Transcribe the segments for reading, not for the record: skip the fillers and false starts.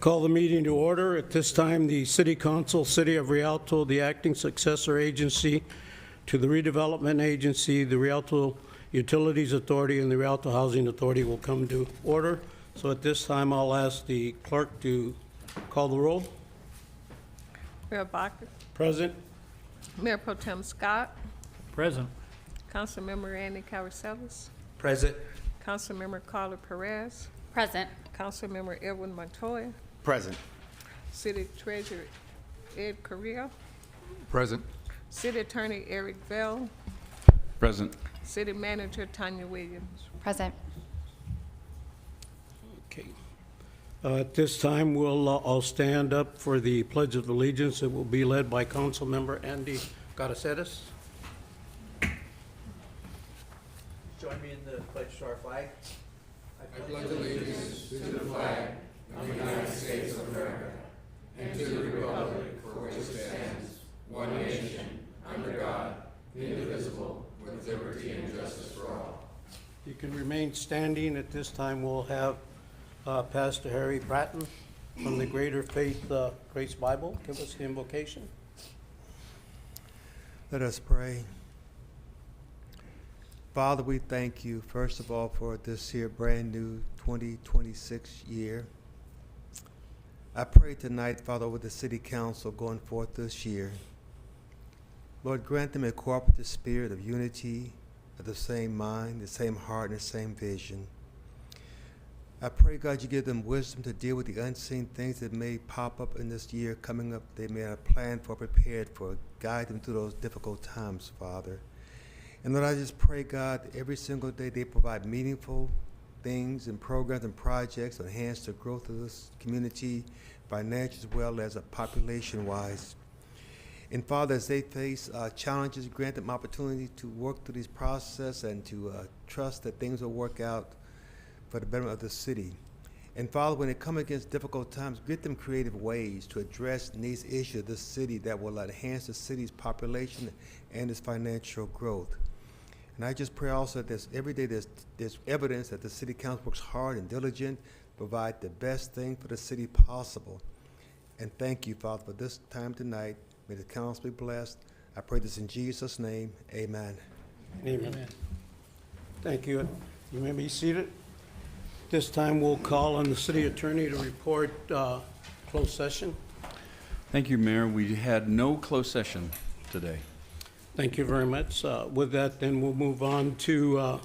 Call the meeting to order. At this time, the City Council, City of Rialto, the acting successor agency to the redevelopment agency, the Rialto Utilities Authority, and the Rialto Housing Authority will come to order. So at this time, I'll ask the clerk to call the roll. Mayor Barker. Present. Mayor Pro Tem Scott. Present. Councilmember Randy Caracellis. Present. Councilmember Carla Perez. Present. Councilmember Edwin Montoya. Present. City Treasurer Ed Correa. Present. City Attorney Eric Vell. Present. City Manager Tanya Williams. Present. Okay. At this time, we'll all stand up for the Pledge of Allegiance. It will be led by Councilmember Andy Caracellis. Join me in the pledge to our flag. I pledge allegiance to the flag of the United States of America and to the republic for which it stands, one nation, under God, indivisible, with liberty and justice for all. You can remain standing. At this time, we'll have Pastor Harry Bratton from the Greater Faith Grace Bible give us the invocation. Let us pray. Father, we thank you, first of all, for this here brand new 2026 year. I pray tonight, Father, over the City Council going forth this year. Lord, grant them a cooperative spirit of unity, of the same mind, the same heart, and the same vision. I pray, God, you give them wisdom to deal with the unseen things that may pop up in this year coming up. They may have planned for, prepared for. Guide them through those difficult times, Father. And Lord, I just pray, God, every single day they provide meaningful things and programs and projects to enhance the growth of this community, financially as well as population-wise. And Father, as they face challenges, grant them opportunity to work through these processes and to trust that things will work out for the betterment of the city. And Father, when they come against difficult times, get them creative ways to address these issues of this city that will enhance the city's population and its financial growth. And I just pray also that every day there's evidence that the City Council works hard and diligent, provide the best thing for the city possible. And thank you, Father, for this time tonight. May the council be blessed. I pray this in Jesus' name. Amen. Amen. Thank you. You may be seated. This time we'll call on the city attorney to report closed session. Thank you, Mayor. We had no closed session today. Thank you very much. With that, then we'll move on to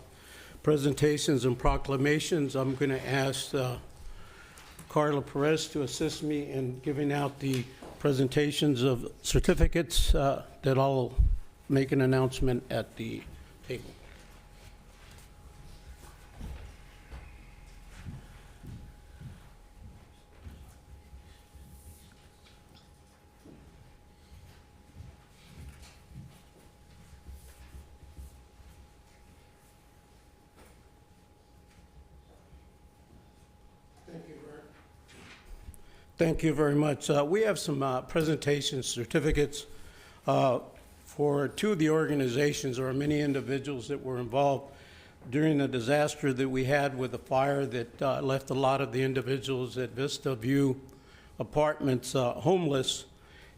presentations and proclamations. I'm going to ask Carla Perez to assist me in giving out the presentations of certificates that I'll make an announcement at the table. Thank you very much. We have some presentation certificates for two of the organizations or many individuals that were involved during the disaster that we had with the fire that left a lot of the individuals at Vista View Apartments homeless.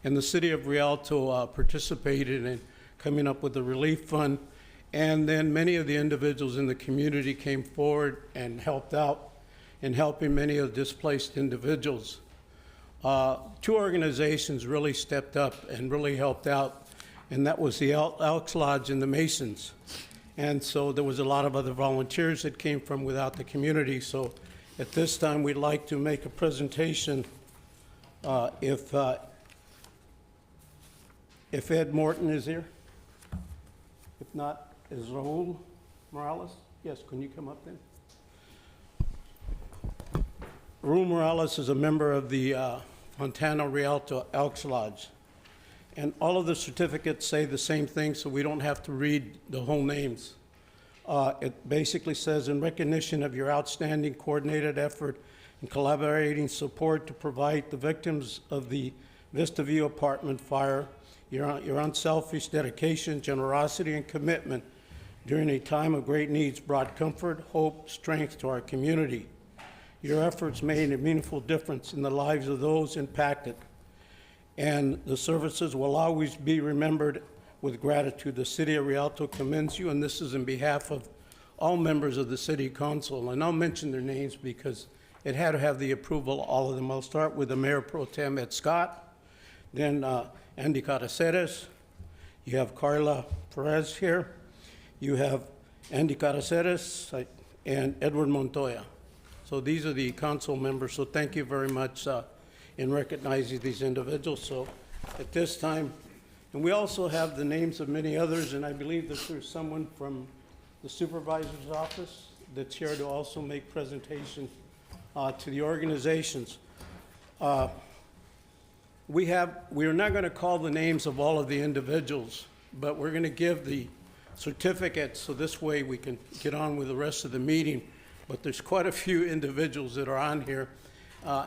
And the city of Rialto participated in coming up with a relief fund. And then many of the individuals in the community came forward and helped out in helping many of the displaced individuals. Two organizations really stepped up and really helped out, and that was the Elks Lodge and the Masons. And so there was a lot of other volunteers that came from without the community. So at this time, we'd like to make a presentation. If Ed Morton is here. If not, is Raul Morales? Yes, can you come up then? Raul Morales is a member of the Fontana Rialto Elks Lodge. And all of the certificates say the same thing, so we don't have to read the whole names. It basically says, in recognition of your outstanding coordinated effort and collaborating support to provide the victims of the Vista View apartment fire, your unselfish dedication, generosity, and commitment during a time of great needs brought comfort, hope, strength to our community. Your efforts made a meaningful difference in the lives of those impacted, and the services will always be remembered with gratitude. The City of Rialto commends you, and this is in behalf of all members of the City Council. And I'll mention their names because it had to have the approval of all of them. I'll start with the Mayor Pro Tem Ed Scott, then Andy Caraceres. You have Carla Perez here. You have Andy Caraceres and Edward Montoya. So these are the council members. So thank you very much in recognizing these individuals. So at this time, and we also have the names of many others, and I believe that there's someone from the supervisor's office that's here to also make presentation to the organizations. We are not going to call the names of all of the individuals, but we're going to give the certificates so this way we can get on with the rest of the meeting. But there's quite a few individuals that are on here.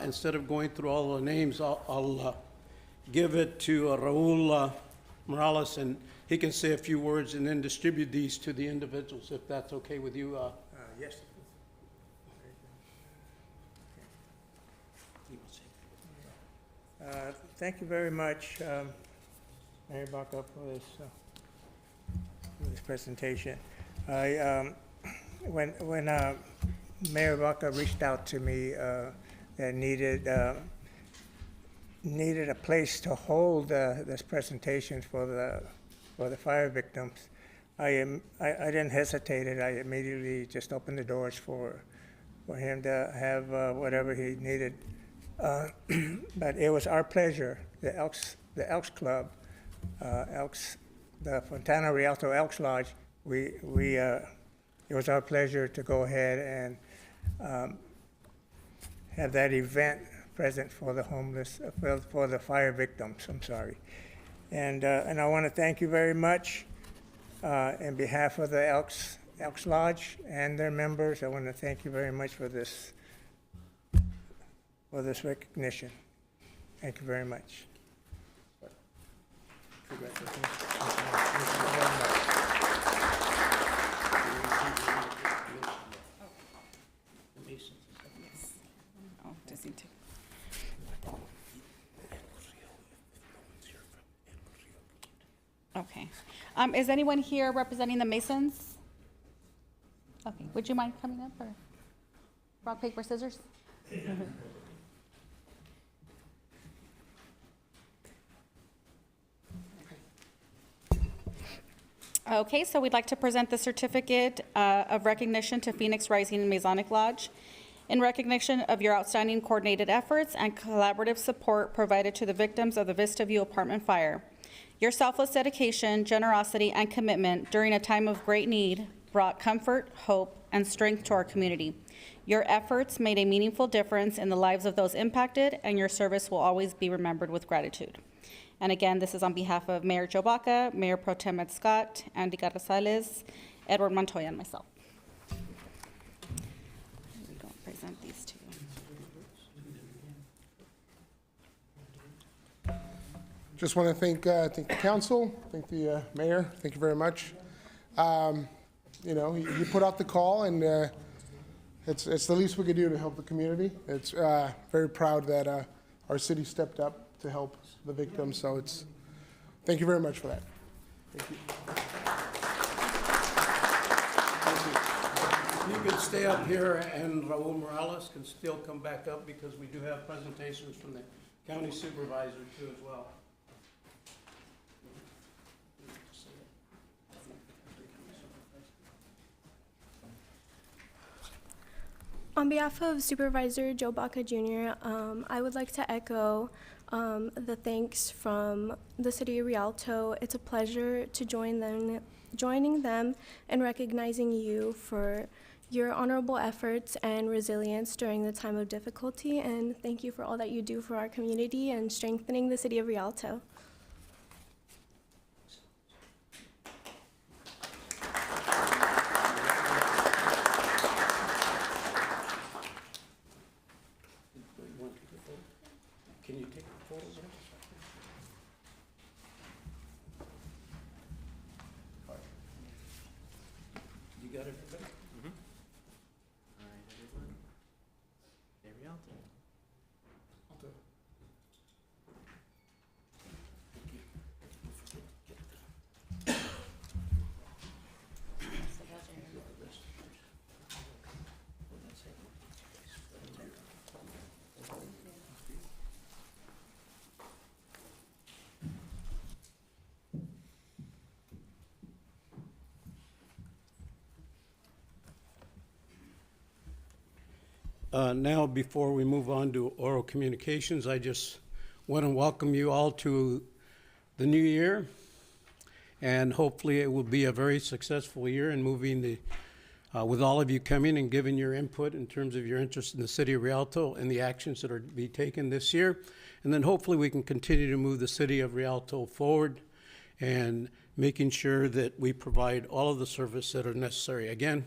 Instead of going through all the names, I'll give it to Raul Morales, and he can say a few words and then distribute these to the individuals, if that's okay with you. Yes. Thank you very much, Mayor Baca, for this presentation. When Mayor Baca reached out to me that needed a place to hold this presentation for the fire victims, I didn't hesitate. I immediately just opened the doors for him to have whatever he needed. But it was our pleasure, the Elks Club, the Fontana Rialto Elks Lodge. It was our pleasure to go ahead and have that event present for the homeless, for the fire victims. I'm sorry, and I want to thank you very much in behalf of the Elks Lodge and their members. I want to thank you very much for this recognition. Thank you very much. Oh, does he take? Okay. Is anyone here representing the Masons? Okay, would you mind coming up, or rock, paper, scissors? Okay, so we'd like to present the certificate of recognition to Phoenix Rising Masonic Lodge in recognition of your outstanding coordinated efforts and collaborative support provided to the victims of the Vista View apartment fire. Your selfless dedication, generosity, and commitment during a time of great need brought comfort, hope, and strength to our community. Your efforts made a meaningful difference in the lives of those impacted, and your service will always be remembered with gratitude. And again, this is on behalf of Mayor Joe Baca, Mayor Pro Tem Ed Scott, Andy Carrizales, Edward Montoya, and myself. We go present these to you. Just want to thank the council, thank the mayor. Thank you very much. You know, he put out the call, and it's the least we could do to help the community. It's very proud that our city stepped up to help the victims. So thank you very much for that. Thank you. You can stay up here, and Raul Morales can still come back up because we do have presentations from the county supervisor too as well. On behalf of Supervisor Joe Baca Jr., I would like to echo the thanks from the City of Rialto. It's a pleasure to joining them and recognizing you for your honorable efforts and resilience during the time of difficulty, and thank you for all that you do for our community and strengthening the City of Rialto. Can you take photos of it? You got everybody? Now, before we move on to oral communications, I just want to welcome you all to the new year. And hopefully it will be a very successful year in moving with all of you coming and giving your input in terms of your interest in the city of Rialto and the actions that are to be taken this year. And then hopefully we can continue to move the city of Rialto forward and making sure that we provide all of the services that are necessary. Again,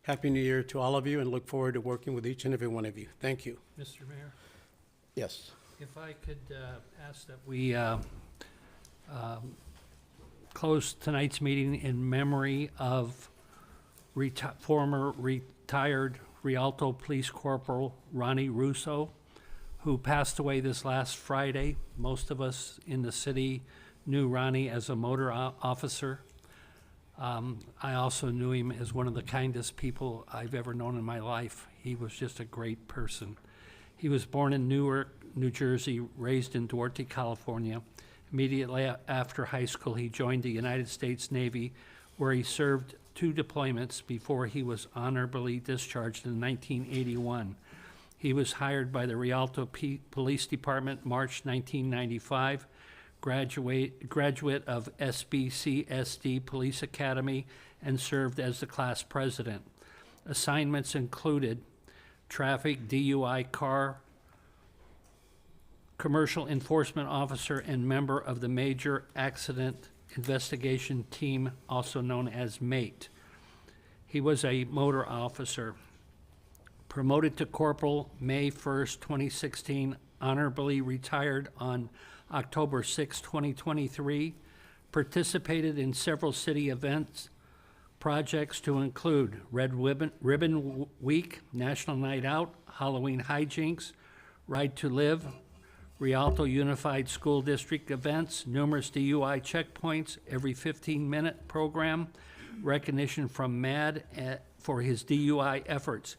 Happy New Year to all of you and look forward to working with each and every one of you. Thank you. Mr. Mayor, Yes. if I could ask that we close tonight's meeting in memory of former retired Rialto Police Corporal Ronnie Russo, who passed away this last Friday. Most of us in the city knew Ronnie as a motor officer. I also knew him as one of the kindest people I've ever known in my life. He was just a great person. He was born in Newark, New Jersey, raised in Duarte, California. Immediately after high school, he joined the United States Navy, where he served 2 deployments before he was honorably discharged in 1981. He was hired by the Rialto Police Department March 1995, graduate of SBCSD Police Academy, and served as the class president. Assignments included traffic, DUI, car, commercial enforcement officer, and member of the Major Accident Investigation Team, also known as MATE. He was a motor officer. Promoted to corporal May 1st, 2016, honorably retired on October 6, 2023, participated in several city events, projects to include Red Ribbon Week, National Night Out, Halloween Hijinks, Ride to Live, Rialto Unified School District events, numerous DUI checkpoints, every 15-minute program, recognition from MAD for his DUI efforts,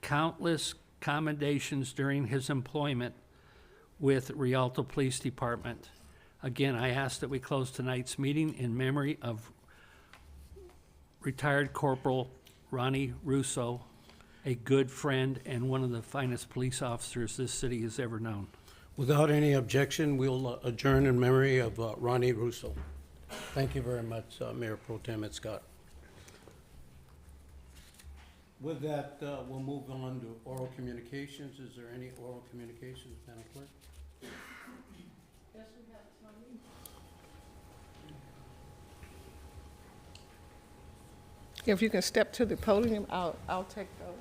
countless commendations during his employment with Rialto Police Department. Again, I ask that we close tonight's meeting in memory of retired Corporal Ronnie Russo, a good friend and one of the finest police officers this city has ever known. Without any objection, we'll adjourn in memory of Ronnie Russo. Thank you very much, Mayor Pro Tem Scott. With that, we'll move on to oral communications. Is there any oral communications, Madam Clerk? If you can step to the podium, I'll take those.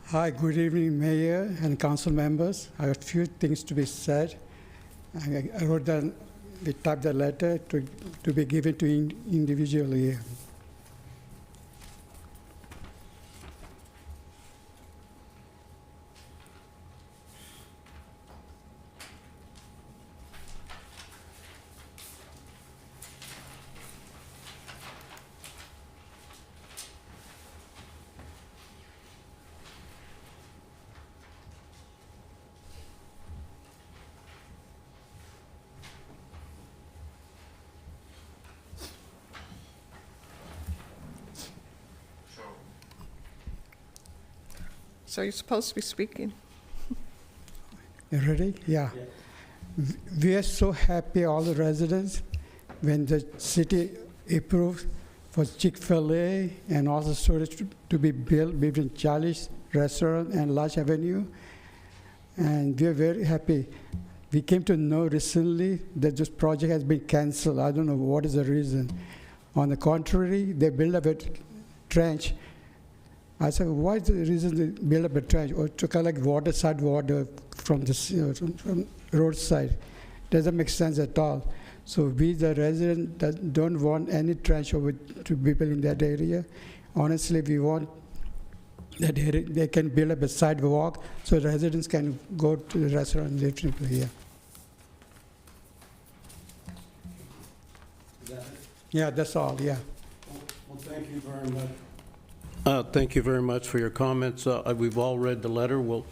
Hi, good evening, Mayor and council members. I have a few things to be said. I wrote down, we typed the letter to be given to individually. So you're supposed to be speaking. You ready? Yeah. We are so happy, all the residents, when the city approved for Chick-fil-A and also storage to be built between Charlie's Restaurant and Lodge Avenue. And we are very happy. We came to know recently that this project has been canceled. I don't know what is the reason. On the contrary, they built up a trench. I said, why is the reason they build up a trench or to collect water, side water from the from roadside? Doesn't make sense at all. So we, the residents, don't want any trench over to people in that area. Honestly, we want that they can build up a sidewalk so residents can go to the restaurant and live here. Yeah, that's all, yeah. Thank you very much. Thank you very much for your comments. We've all read the letter. We'll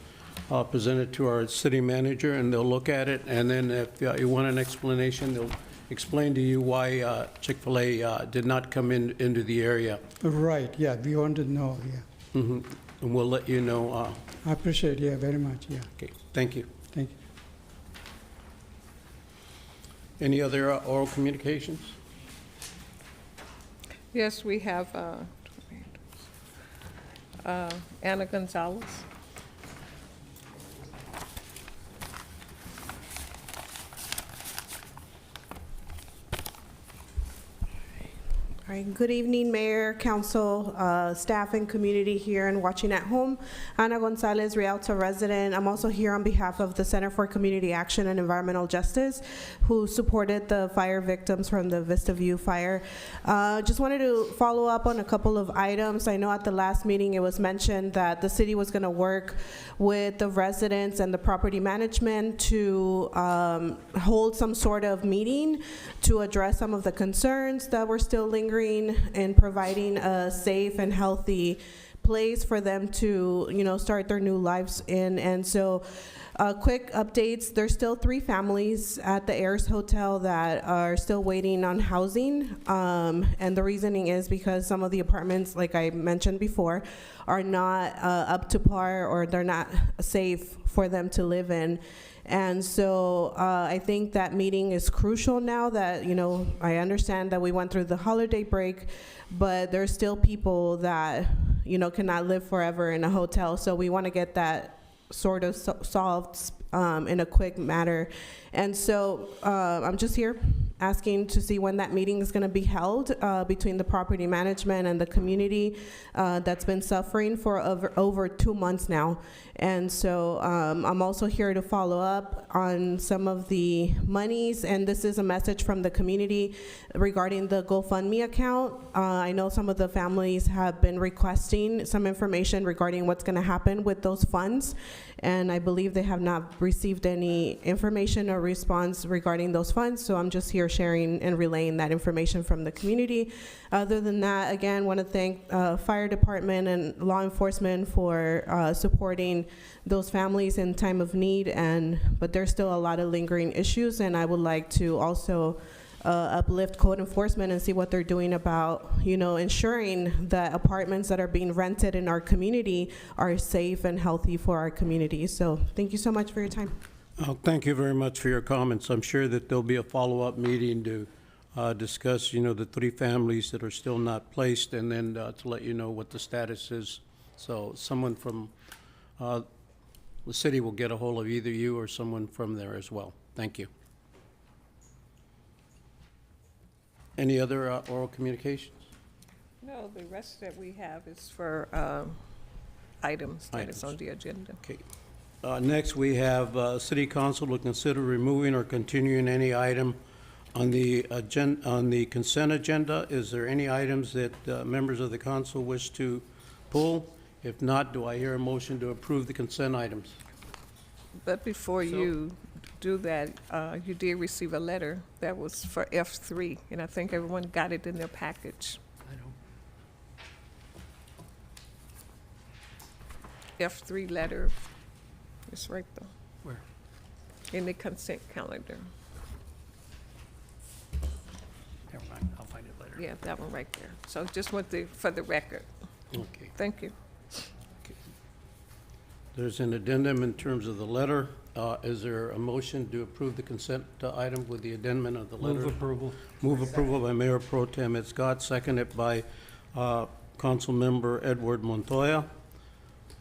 present it to our city manager, and they'll look at it, and then if you want an explanation, they'll explain to you why Chick-fil-A did not come into the area. Right, yeah, we want to know, yeah. And we'll let you know. I appreciate, yeah, very much, yeah. Okay, thank you. Thank you. Any other oral communications? Yes, we have Anna Gonzalez. All right, good evening, Mayor, Council, staff, and community here and watching at home. Ana Gonzalez, Rialto resident. I'm also here on behalf of the Center for Community Action and Environmental Justice, who supported the fire victims from the Vista View fire. Just wanted to follow up on a couple of items. I know at the last meeting it was mentioned that the city was going to work with the residents and the property management to hold some sort of meeting to address some of the concerns that were still lingering and providing a safe and healthy place for them to, start their new lives in. And so, quick updates, there's still 3 families at the Ayers Hotel that are still waiting on housing. And the reasoning is because some of the apartments, like I mentioned before, are not up to par, or they're not safe for them to live in. And so I think that meeting is crucial now that, I understand that we went through the holiday break, but there's still people that, cannot live forever in a hotel. So we want to get that sort of solved in a quick matter. And so I'm just here asking to see when that meeting is going to be held between the property management and the community that's been suffering for over 2 months now. And so I'm also here to follow up on some of the monies, and this is a message from the community regarding the GoFundMe account. I know some of the families have been requesting some information regarding what's going to happen with those funds, and I believe they have not received any information or response regarding those funds, so I'm just here sharing and relaying that information from the community. Other than that, again, want to thank fire department and law enforcement for supporting those families in time of need, but there's still a lot of lingering issues, and I would like to also uplift code enforcement and see what they're doing about, ensuring that apartments that are being rented in our community are safe and healthy for our community. So thank you so much for your time. Thank you very much for your comments. I'm sure that there'll be a follow-up meeting to discuss, the 3 families that are still not placed, and then to let you know what the status is. So someone from the city will get a hold of either you or someone from there as well. Thank you. Any other oral communications? No, the rest that we have is for items that is on the agenda. Okay. Next, we have City Council to consider removing or continuing any item on the consent agenda. Is there any items that members of the council wish to pull? If not, do I hear a motion to approve the consent items? But before you do that, you did receive a letter that was for F3, and I think everyone got it in their package. F3 letter is right there. Where? In the consent calendar. Never mind, I'll find it later. Yeah, that one right there. So just for the record. Okay. Thank you. There's an addendum in terms of the letter. Is there a motion to approve the consent item with the addendum of the letter? Move approval. Move approval by Mayor Pro Tem Ed Scott, seconded by Council Member Edward Montoya.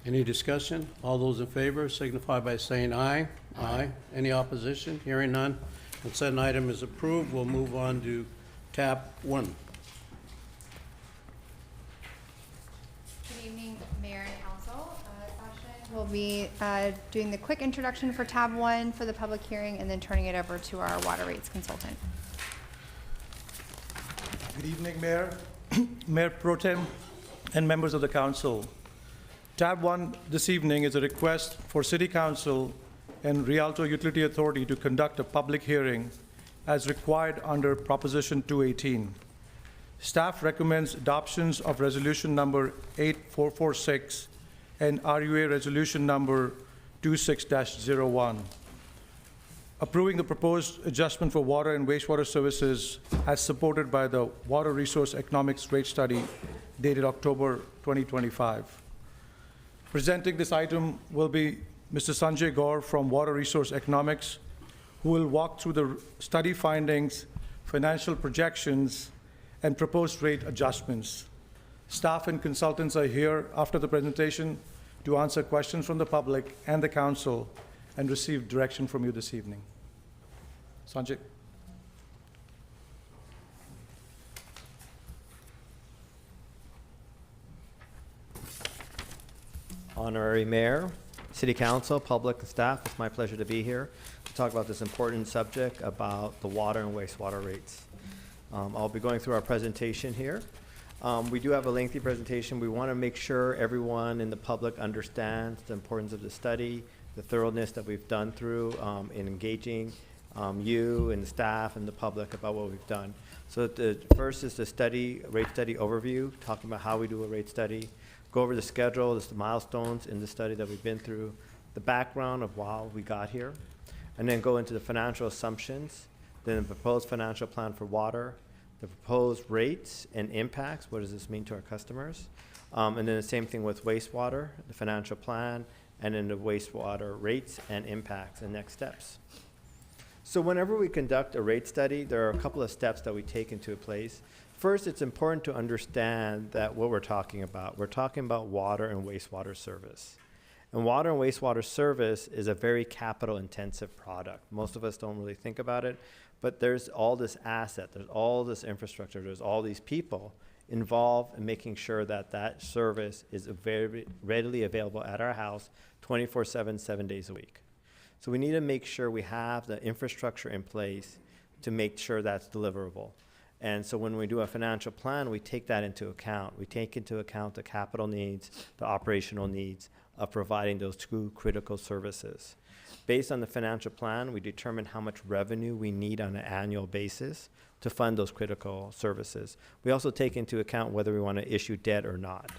Any discussion? All those in favor signify by saying aye. Aye. Any opposition? Hearing none. Consent item is approved. We'll move on to tab 1. Good evening, Mayor and Council. Sasha will be doing the quick introduction for tab 1 for the public hearing, and then turning it over to our water rates consultant. Good evening, Mayor, Mayor Pro Tem, and members of the council. Tab 1 this evening is a request for City Council and Rialto Utility Authority to conduct a public hearing as required under Proposition 218. Staff recommends adoptions of resolution number 8446 and RUA resolution number 26-01. Approving the proposed adjustment for water and wastewater services as supported by the Water Resource Economics Rate Study dated October 2025. Presenting this item will be Mr. Sanjay Gaur from Water Resource Economics, who will walk through the study findings, financial projections, and proposed rate adjustments. Staff and consultants are here after the presentation to answer questions from the public and the council and receive direction from you this evening. Sanjay. Honorary Mayor, City Council, public and staff, it's my pleasure to be here to talk about this important subject about the water and wastewater rates. I'll be going through our presentation here. We do have a lengthy presentation. We want to make sure everyone in the public understands the importance of the study, the thoroughness that we've done through in engaging you and the staff and the public about what we've done. So the first is the rate study overview, talking about how we do a rate study, go over the schedule, the milestones in the study that we've been through, the background of how we got here, and then go into the financial assumptions, then the proposed financial plan for water, the proposed rates and impacts, what does this mean to our customers, and then the same thing with wastewater, the financial plan, and then the wastewater rates and impacts and next steps. So whenever we conduct a rate study, there are a couple of steps that we take into place. First, it's important to understand that what we're talking about water and wastewater service. And water and wastewater service is a very capital intensive product. Most of us don't really think about it, but there's all this asset, there's all this infrastructure, there's all these people involved in making sure that that service is very readily available at our house 24/7, 7 days a week. So we need to make sure we have the infrastructure in place to make sure that's deliverable. And so when we do a financial plan, we take that into account. We take into account the capital needs, the operational needs of providing those two critical services. Based on the financial plan, we determine how much revenue we need on an annual basis to fund those critical services. We also take into account whether we want to issue debt or not.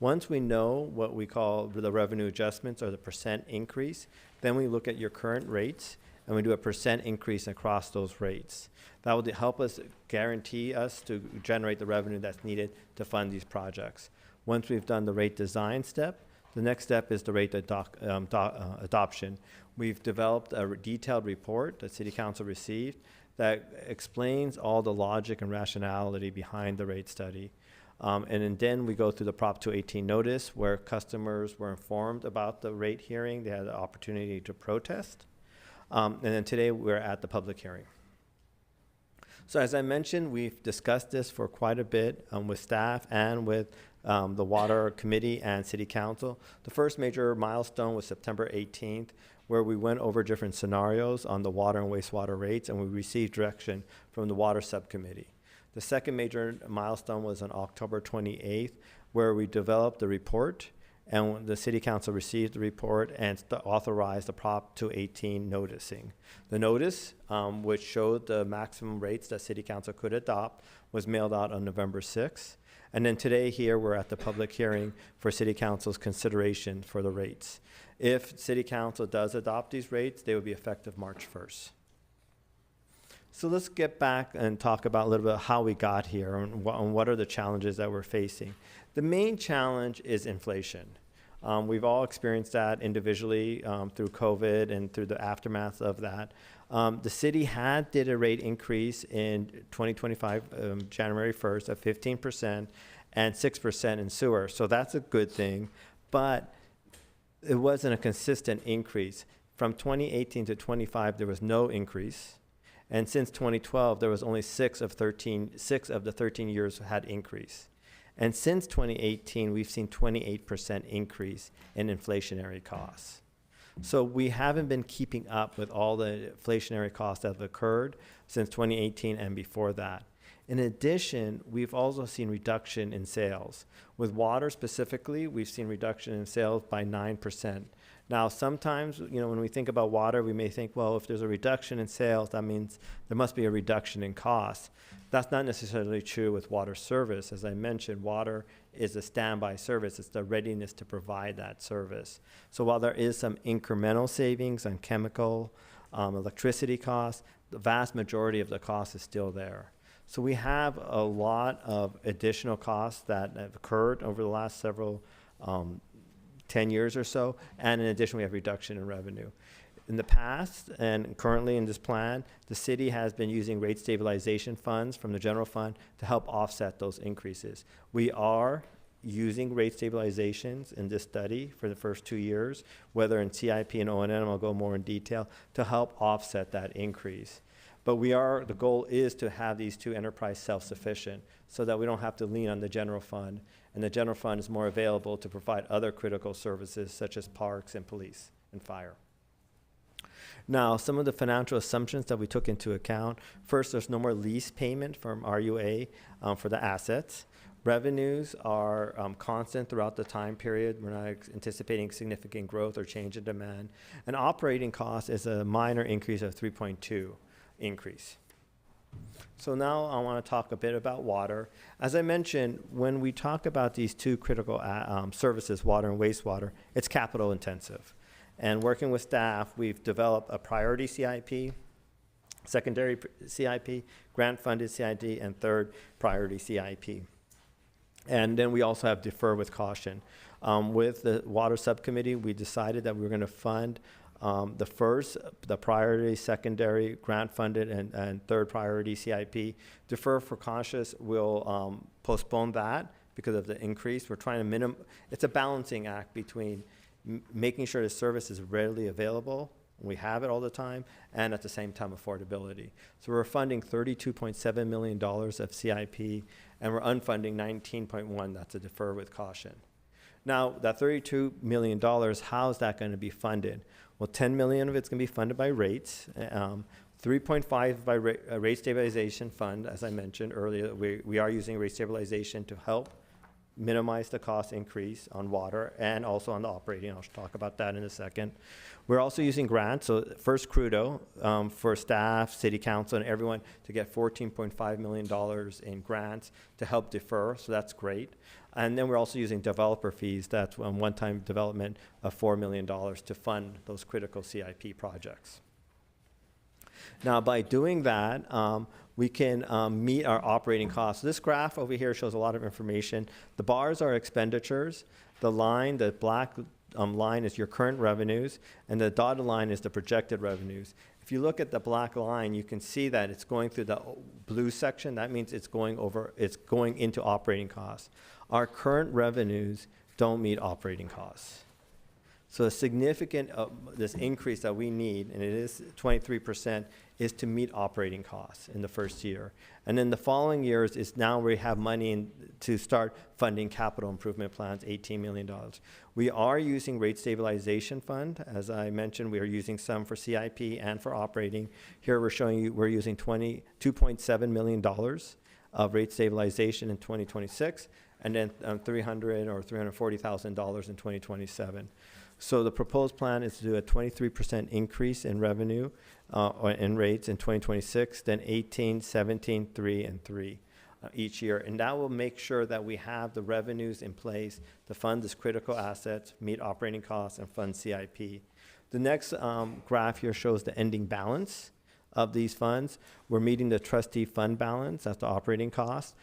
Once we know what we call the revenue adjustments or the percent increase, then we look at your current rates and we do a percent increase across those rates. That will help us guarantee us to generate the revenue that's needed to fund these projects. Once we've done the rate design step, the next step is the rate adoption. We've developed a detailed report that City Council received that explains all the logic and rationality behind the rate study. And then we go through the Prop 218 notice where customers were informed about the rate hearing. They had the opportunity to protest. And then today we're at the public hearing. So as I mentioned, we've discussed this for quite a bit with staff and with the Water Committee and City Council. The first major milestone was September 18th, where we went over different scenarios on the water and wastewater rates, and we received direction from the Water Subcommittee. The second major milestone was on October 28th, where we developed the report, and the City Council received the report and authorized the Prop 218 noticing. The notice, which showed the maximum rates that City Council could adopt, was mailed out on November 6th. And then today here, we're at the public hearing for City Council's consideration for the rates. If City Council does adopt these rates, they will be effective March 1st. So let's get back and talk about a little bit how we got here and what are the challenges that we're facing. The main challenge is inflation. We've all experienced that individually through COVID and through the aftermath of that. The city did a rate increase in 2025, January 1st of 15% and 6% in sewer. So that's a good thing, but it wasn't a consistent increase. From 2018 to 25, there was no increase. And since 2012, there was only 6 of the 13 years had increase. And since 2018, we've seen 28% increase in inflationary costs. So we haven't been keeping up with all the inflationary costs that have occurred since 2018 and before that. In addition, we've also seen reduction in sales. With water specifically, we've seen reduction in sales by 9%. Now, sometimes, when we think about water, we may think, well, if there's a reduction in sales, that means there must be a reduction in costs. That's not necessarily true with water service. As I mentioned, water is a standby service. It's the readiness to provide that service. So while there is some incremental savings on chemical, electricity costs, the vast majority of the cost is still there. So we have a lot of additional costs that have occurred over the last several 10 years or so, and in addition, we have reduction in revenue. In the past, and currently in this plan, the city has been using rate stabilization funds from the general fund to help offset those increases. We are using rate stabilizations in this study for the first 2 years, whether in CIP and O&M, I'll go more in detail, to help offset that increase. But the goal is to have these two enterprise self-sufficient so that we don't have to lean on the general fund, and the general fund is more available to provide other critical services such as parks and police and fire. Now, some of the financial assumptions that we took into account. First, there's no more lease payment from RUA for the assets. Revenues are constant throughout the time period. We're not anticipating significant growth or change in demand. And operating cost is a minor increase of 3.2 increase. So now I want to talk a bit about water. As I mentioned, when we talk about these two critical services, water and wastewater, it's capital intensive. And working with staff, we've developed a priority CIP, secondary CIP, grant-funded CIP, and third priority CIP. And then we also have defer with caution. With the water subcommittee, we decided that we were going to fund the priority, secondary, grant-funded, and third priority CIP. Defer for cautious, we'll postpone that because of the increase. We're trying to it's a balancing act between making sure the service is readily available, we have it all the time, and at the same time affordability. So we're funding $32.7 million of CIP, and we're unfunding 19.1, that's a defer with caution. Now, that $32 million, how is that going to be funded? Well, $10 million of it's going to be funded by rates, 3.5 by rate stabilization fund, as I mentioned earlier. We are using rate stabilization to help minimize the cost increase on water and also on the operating. I'll talk about that in a second. We're also using grants. So first Crudo for staff, city council, and everyone to get $14.5 million in grants to help defer. So that's great. And then we're also using developer fees. That's one-time development of $4 million to fund those critical CIP projects. Now, by doing that, we can meet our operating costs. This graph over here shows a lot of information. The bars are expenditures. The black line is your current revenues, and the dotted line is the projected revenues. If you look at the black line, you can see that it's going through the blue section. That means it's going into operating costs. Our current revenues don't meet operating costs. So a significant, this increase that we need, and it is 23%, is to meet operating costs in the first year. And then the following years is now we have money to start funding capital improvement plans, $18 million. We are using rate stabilization fund. As I mentioned, we are using some for CIP and for operating. Here we're showing you we're using $2.7 million of rate stabilization in 2026, and then $300,000 or $340,000 in 2027. So the proposed plan is to do a 23% increase in revenue or in rates in 2026, then 18, 17, 3, and 3 each year. And that will make sure that we have the revenues in place to fund this critical assets, meet operating costs, and fund CIP. The next graph here shows the ending balance of these funds. We're meeting the trustee fund balance, that's the operating cost.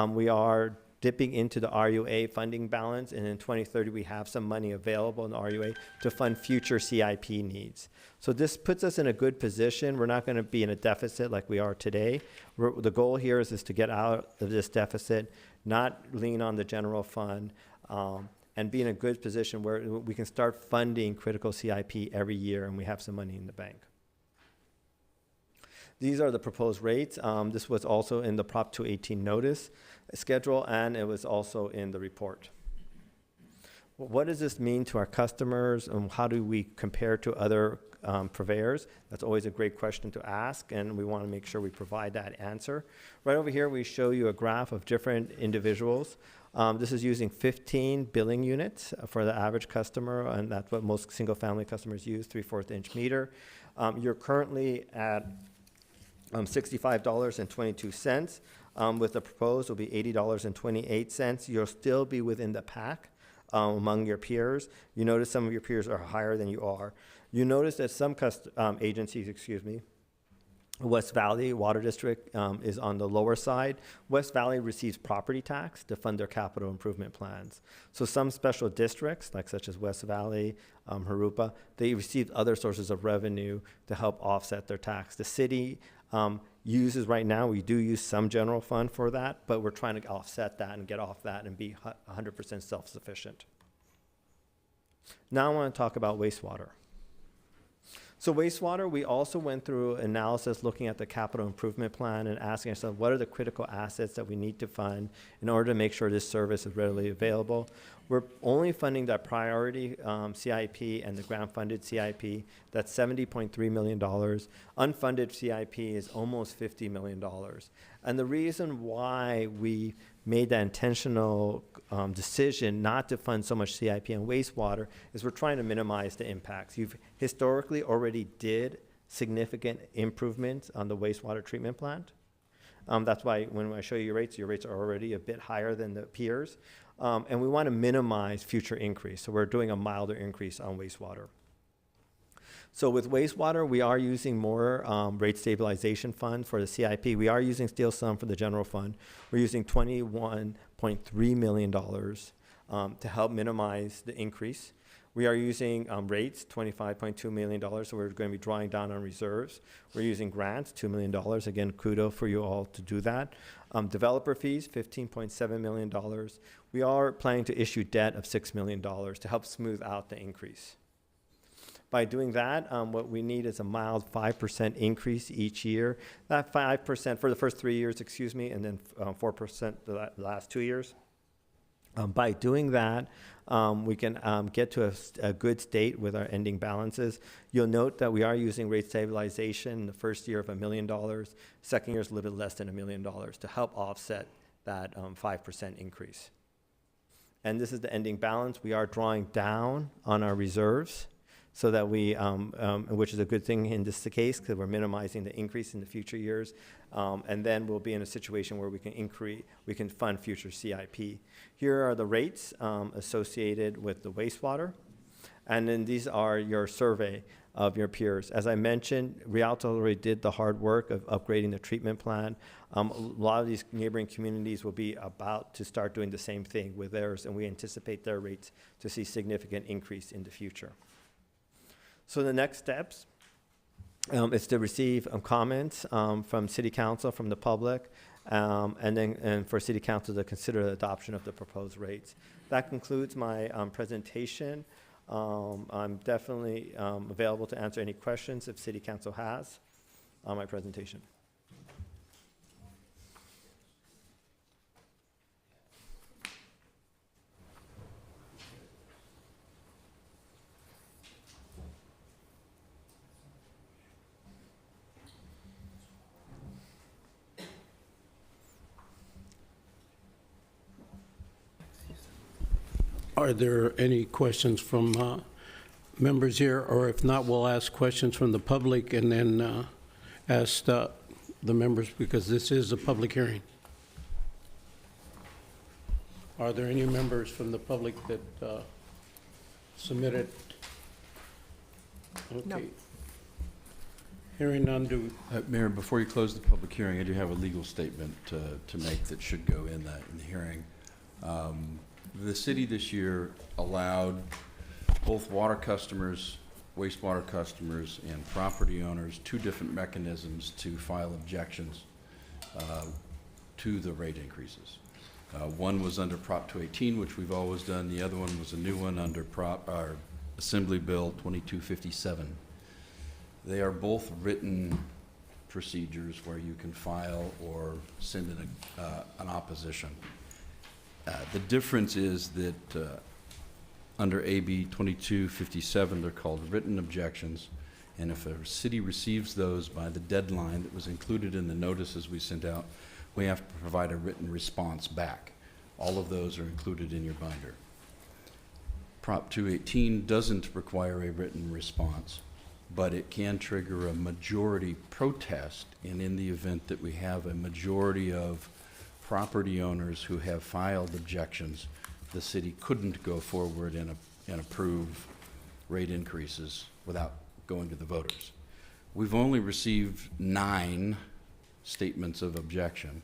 We are dipping into the RUA funding balance, and in 2030 we have some money available in the RUA to fund future CIP needs. So this puts us in a good position. We're not going to be in a deficit like we are today. The goal here is to get out of this deficit, not lean on the general fund, and be in a good position where we can start funding critical CIP every year, and we have some money in the bank. These are the proposed rates. This was also in the Prop 218 notice schedule, and it was also in the report. What does this mean to our customers, and how do we compare to other purveyors? That's always a great question to ask, and we want to make sure we provide that answer. Right over here, we show you a graph of different individuals. This is using 15 billing units for the average customer, and that's what most single-family customers use, 3/4 inch meter. You're currently at $65.22. With the proposed, will be $80.28. You'll still be within the pack among your peers. You notice some of your peers are higher than you are. You notice that some agencies, West Valley Water District is on the lower side. West Valley receives property tax to fund their capital improvement plans. So some special districts, like such as West Valley, Harupa, they receive other sources of revenue to help offset their tax. The city uses right now, we do use some general fund for that, but we're trying to offset that and get off that and be 100% self-sufficient. Now I want to talk about wastewater. So wastewater, we also went through analysis looking at the capital improvement plan and asking ourselves, what are the critical assets that we need to fund in order to make sure this service is readily available? We're only funding that priority CIP and the grant-funded CIP. That's $70.3 million. Unfunded CIP is almost $50 million. And the reason why we made that intentional decision not to fund so much CIP and wastewater is we're trying to minimize the impacts. You've historically already did significant improvements on the wastewater treatment plant. That's why when I show you your rates are already a bit higher than the peers. And we want to minimize future increase. So we're doing a milder increase on wastewater. So with wastewater, we are using more rate stabilization fund for the CIP. We are using still some for the general fund. We're using $21.3 million to help minimize the increase. We are using rates, $25.2 million, so we're going to be drawing down on reserves. We're using grants, $2 million. Again, kudos for you all to do that. Developer fees, $15.7 million. We are planning to issue debt of $6 million to help smooth out the increase. By doing that, what we need is a mild 5% increase each year. That 5% for the first 3 years, and then 4% the last 2 years. By doing that, we can get to a good state with our ending balances. You'll note that we are using rate stabilization in the first year of $1 million. Second year is a little bit less than $1 million to help offset that 5% increase. And this is the ending balance. We are drawing down on our reserves so that we, which is a good thing in this case because we're minimizing the increase in the future years. And then we'll be in a situation where we can fund future CIP. Here are the rates associated with the wastewater. And then these are your survey of your peers. As I mentioned, Rialto already did the hard work of upgrading the treatment plant. A lot of these neighboring communities will be about to start doing the same thing with theirs, and we anticipate their rates to see significant increase in the future. So the next steps is to receive comments from City Council, from the public, and for City Council to consider the adoption of the proposed rates. That concludes my presentation. I'm definitely available to answer any questions if City Council has on my presentation. Are there any questions from members here? Or if not, we'll ask questions from the public and then ask the members because this is a public hearing. Are there any members from the public that submitted? Okay. No. Hearing none, Mayor, before you close the public hearing, I do have a legal statement to make that should go in the hearing. The city this year allowed both water customers, wastewater customers, and property owners 2 different mechanisms to file objections to the rate increases. One was under Prop 218, which we've always done. The other one was a new one under Assembly Bill 2257. They are both written procedures where you can file or send in an opposition. The difference is that under AB 2257. They're called written objections. And if a city receives those by the deadline that was included in the notices we sent out, we have to provide a written response back. All of those are included in your binder. Prop 218 doesn't require a written response, but it can trigger a majority protest. And in the event that we have a majority of property owners who have filed objections, the city couldn't go forward and approve rate increases without going to the voters. We've only received 9 statements of objection.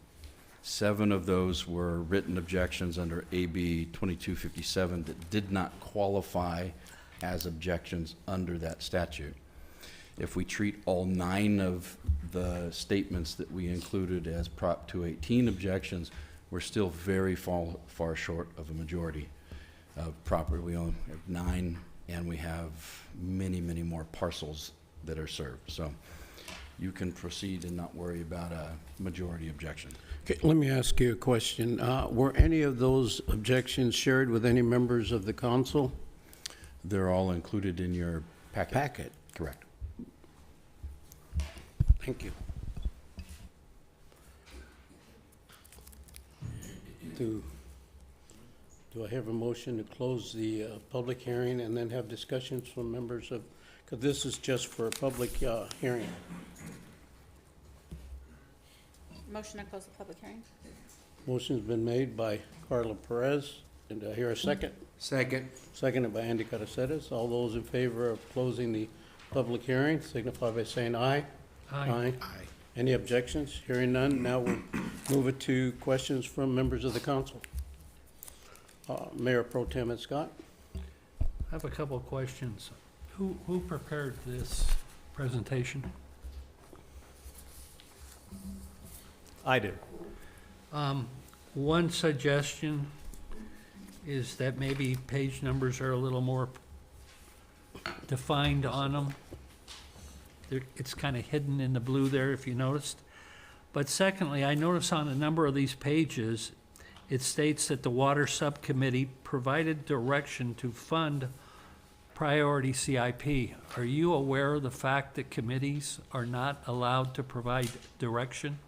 7 of those were written objections under AB 2257 that did not qualify as objections under that statute. If we treat all 9 of the statements that we included as Prop 218 objections, we're still very far short of a majority of property. We only have 9, and we have many, many more parcels that are served. So you can proceed and not worry about a majority objection. Okay, let me ask you a question. Were any of those objections shared with any members of the council? They're all included in your packet. Correct. Thank you. Do I have a motion to close the public hearing and then have discussions from members of, because this is just for a public hearing. Motion to close the public hearing. Motion's been made by Carla Perez. And do I hear a second? Second. Seconded by Andy Caraceres. All those in favor of closing the public hearing signify by saying aye. Aye. Any objections? Hearing none, now we'll move it to questions from members of the council. Mayor Pro Tem Scott. I have a couple of questions. Who prepared this presentation? I do. One suggestion is that maybe page numbers are a little more defined on them. It's kind of hidden in the blue there, if you noticed. But secondly, I notice on a number of these pages, it states that the Water Subcommittee provided direction to fund priority CIP. Are you aware of the fact that committees are not allowed to provide direction?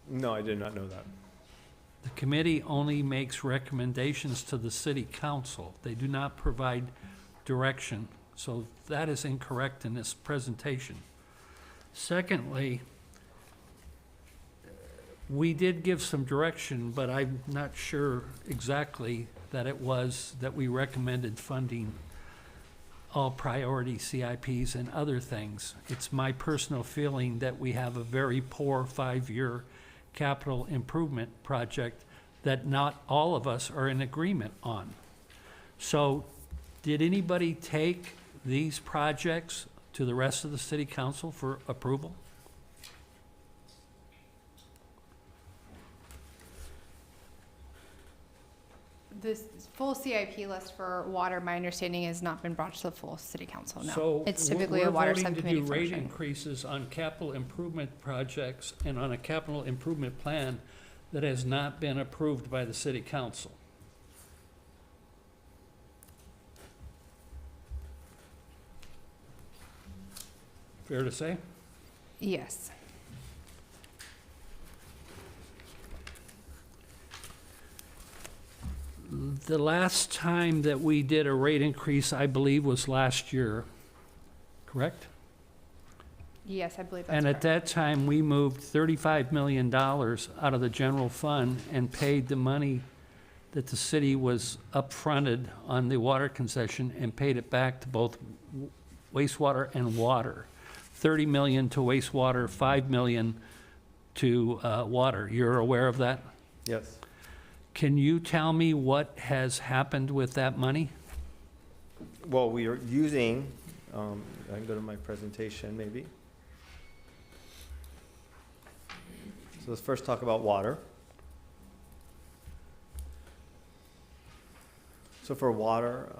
No, I did not know that. The committee only makes recommendations to the city council. They do not provide direction. So that is incorrect in this presentation. Secondly, we did give some direction, but I'm not sure exactly that it was that we recommended funding all priority CIPs and other things. It's my personal feeling that we have a very poor 5-year capital improvement project that not all of us are in agreement on. So did anybody take these projects to the rest of the city council for approval? This full CIP list for water, my understanding, has not been brought to the full city council, no. So It's typically a water subcommittee we're voting to do rate function. increases on capital improvement projects and on a capital improvement plan that has not been approved by the city council. Fair to say? Yes. The last time that we did a rate increase, I believe, was last year, correct? Yes, I believe that's And at correct. that time, we moved $35 million out of the general fund and paid the money that the city was upfronted on the water concession and paid it back to both wastewater and water. 30 million to wastewater, 5 million to water. You're aware of that? Yes. Can you tell me what has happened with that money? Well, we are using, I can go to my presentation maybe. So let's first talk about water. So for water,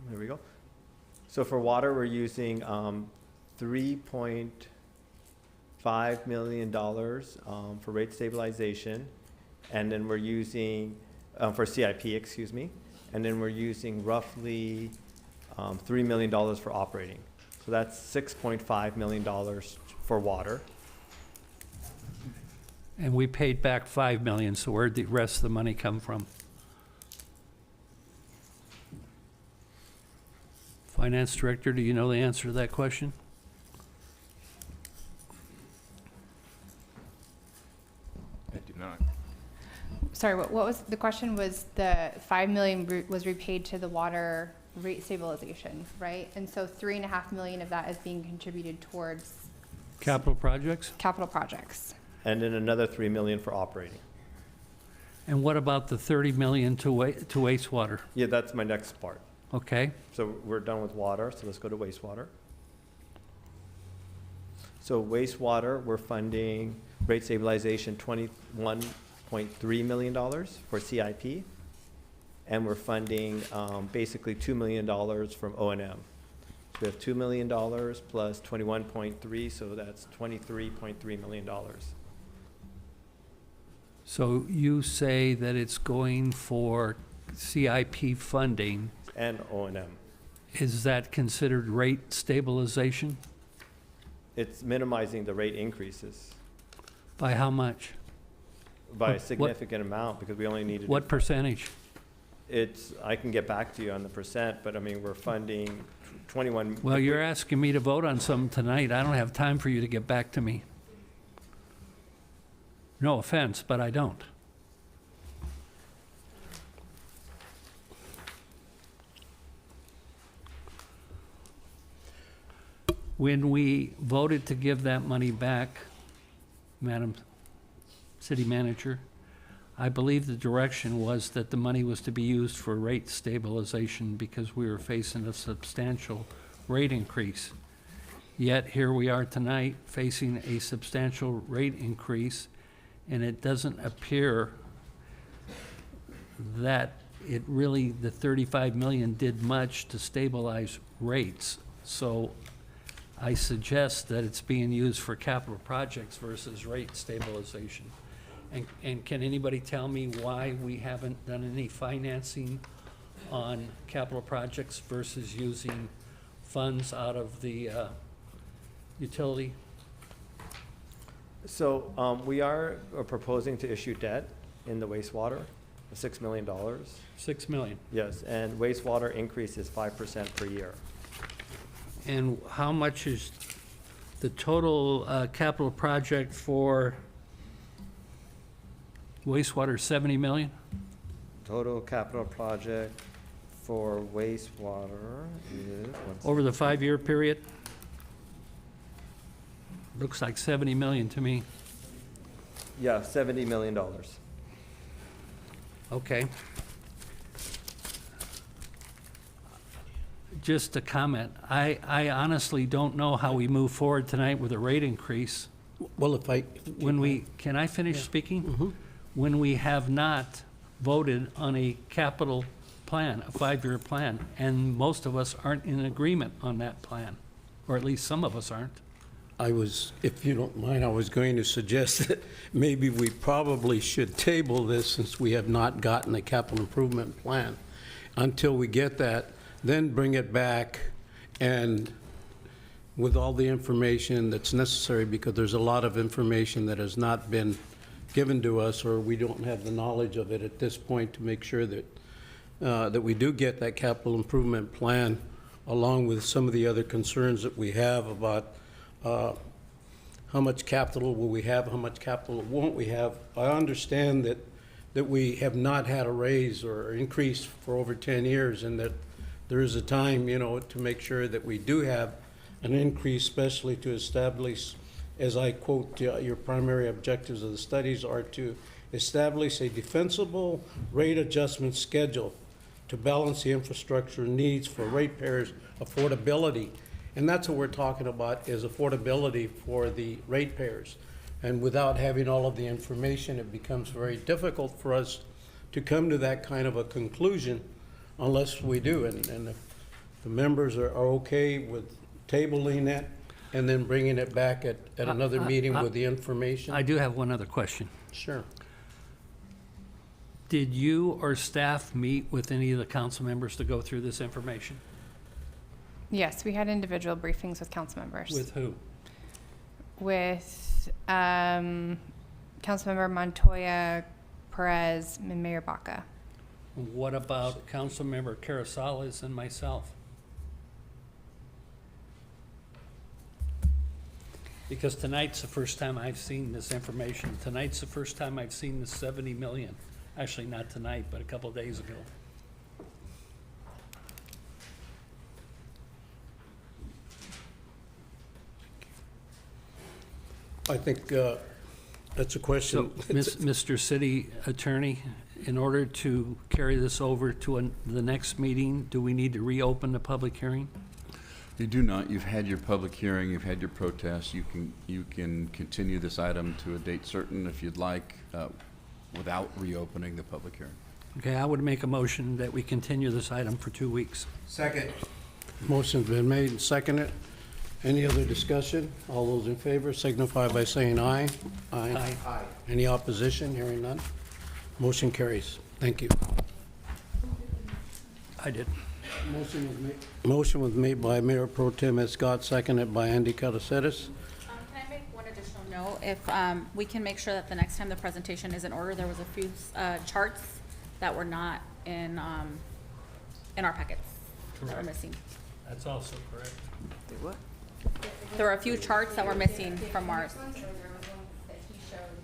here we go. So for water, we're using $3.5 million for rate stabilization. And then we're using, for CIP, excuse me. and then we're using roughly $3 million for operating. So that's $6.5 million for water. And we paid back 5 million, so where'd the rest of the money come from? Finance Director, do you know the answer to that question? I do not. Sorry, what was, the question was the 5 million was repaid to the water rate stabilization, right? And so 3.5 million of that is being contributed towards Capital projects? capital projects. And then another 3 million for operating. And what about the 30 million to wastewater? Yeah, that's my next part. Okay, So we're done with water, so let's go to wastewater. So wastewater, we're funding rate stabilization $21.3 million for CIP. And we're funding basically $2 million from O&M. So we have $2 million plus 21.3, so that's $23.3 million. so you say that it's going for CIP funding. And O&M. Is that considered rate stabilization? It's minimizing the rate increases By how much? by a What- significant amount because we only need to. What percentage? It's, I can get back to you on the percent, but I mean, we're funding 21. Well, you're asking me to vote on something tonight. I don't have time for you to get back to me. No offense, but I don't. When we voted to give that money back, Madam City Manager, I believe the direction was that the money was to be used for rate stabilization because we were facing a substantial rate increase. Yet here we are tonight facing a substantial rate increase, and it doesn't appear that it really, the 35 million did much to stabilize rates. So I suggest that it's being used for capital projects versus rate stabilization. And can anybody tell me why we haven't done any financing on capital projects versus using funds out of the utility? So we are proposing to issue debt in the wastewater, $6 million. 6 million. Yes, and wastewater increase is 5% per year. And how much is the total capital project for wastewater? 70 million? Total capital project for wastewater is, Over the 5-year period? Looks like 70 million to me. yeah, $70 million. Okay. Just a comment. I honestly don't know how we move forward tonight with a rate increase. Well, if I, When we, can I finish speaking? When we have not voted on a capital plan, a 5-year plan, and most of us aren't in agreement on that plan, or at least some of us aren't. I was, if you don't mind, I was going to suggest that maybe we probably should table this since we have not gotten a capital improvement plan. Until we get that, then bring it back and with all the information that's necessary, because there's a lot of information that has not been given to us, or we don't have the knowledge of it at this point to make sure that, that we do get that capital improvement plan, along with some of the other concerns that we have about how much capital will we have, how much capital won't we have. I understand that we have not had a raise or increase for over 10 years, and that there is a time, you know, to make sure that we do have an increase, especially to establish, as I quote, your primary objectives of the studies are to establish a defensible rate adjustment schedule to balance the infrastructure needs for ratepayers' affordability. And that's what we're talking about, is affordability for the ratepayers. And without having all of the information, it becomes very difficult for us to come to that kind of a conclusion unless we do. And if the members are okay with tabling it and then bringing it back at another meeting with the information. I do have one other question. Sure. Did you or staff meet with any of the council members to go through this information? Yes, we had individual briefings with council members. With who? With Councilmember Montoya, Perez, and Mayor Baca. What about Councilmember Carrizales and myself? Because tonight's the first time I've seen this information. Tonight's the first time I've seen the 70 million. Actually, not tonight, but a couple of days ago. I think that's a question. So, Mr. City Attorney, in order to carry this over to the next meeting, do we need to reopen the public hearing? You do not. You've had your public hearing, you've had your protest. You can continue this item to a date certain if you'd like, without reopening the public hearing. Okay, I would make a motion that we continue this item for 2 weeks. Second. Motion's been made and seconded. Any other discussion? All those in favor signify by saying aye. Aye. Any opposition? Hearing none. Motion carries. Thank you. I did. Motion was made by Mayor Pro Tem Ed Scott, seconded by Andy Calaceres. Can I make one additional note? If we can make sure that the next time the presentation is in order, there was a few charts that were not in our packets that were missing. That's also correct. There were a few charts that were missing from ours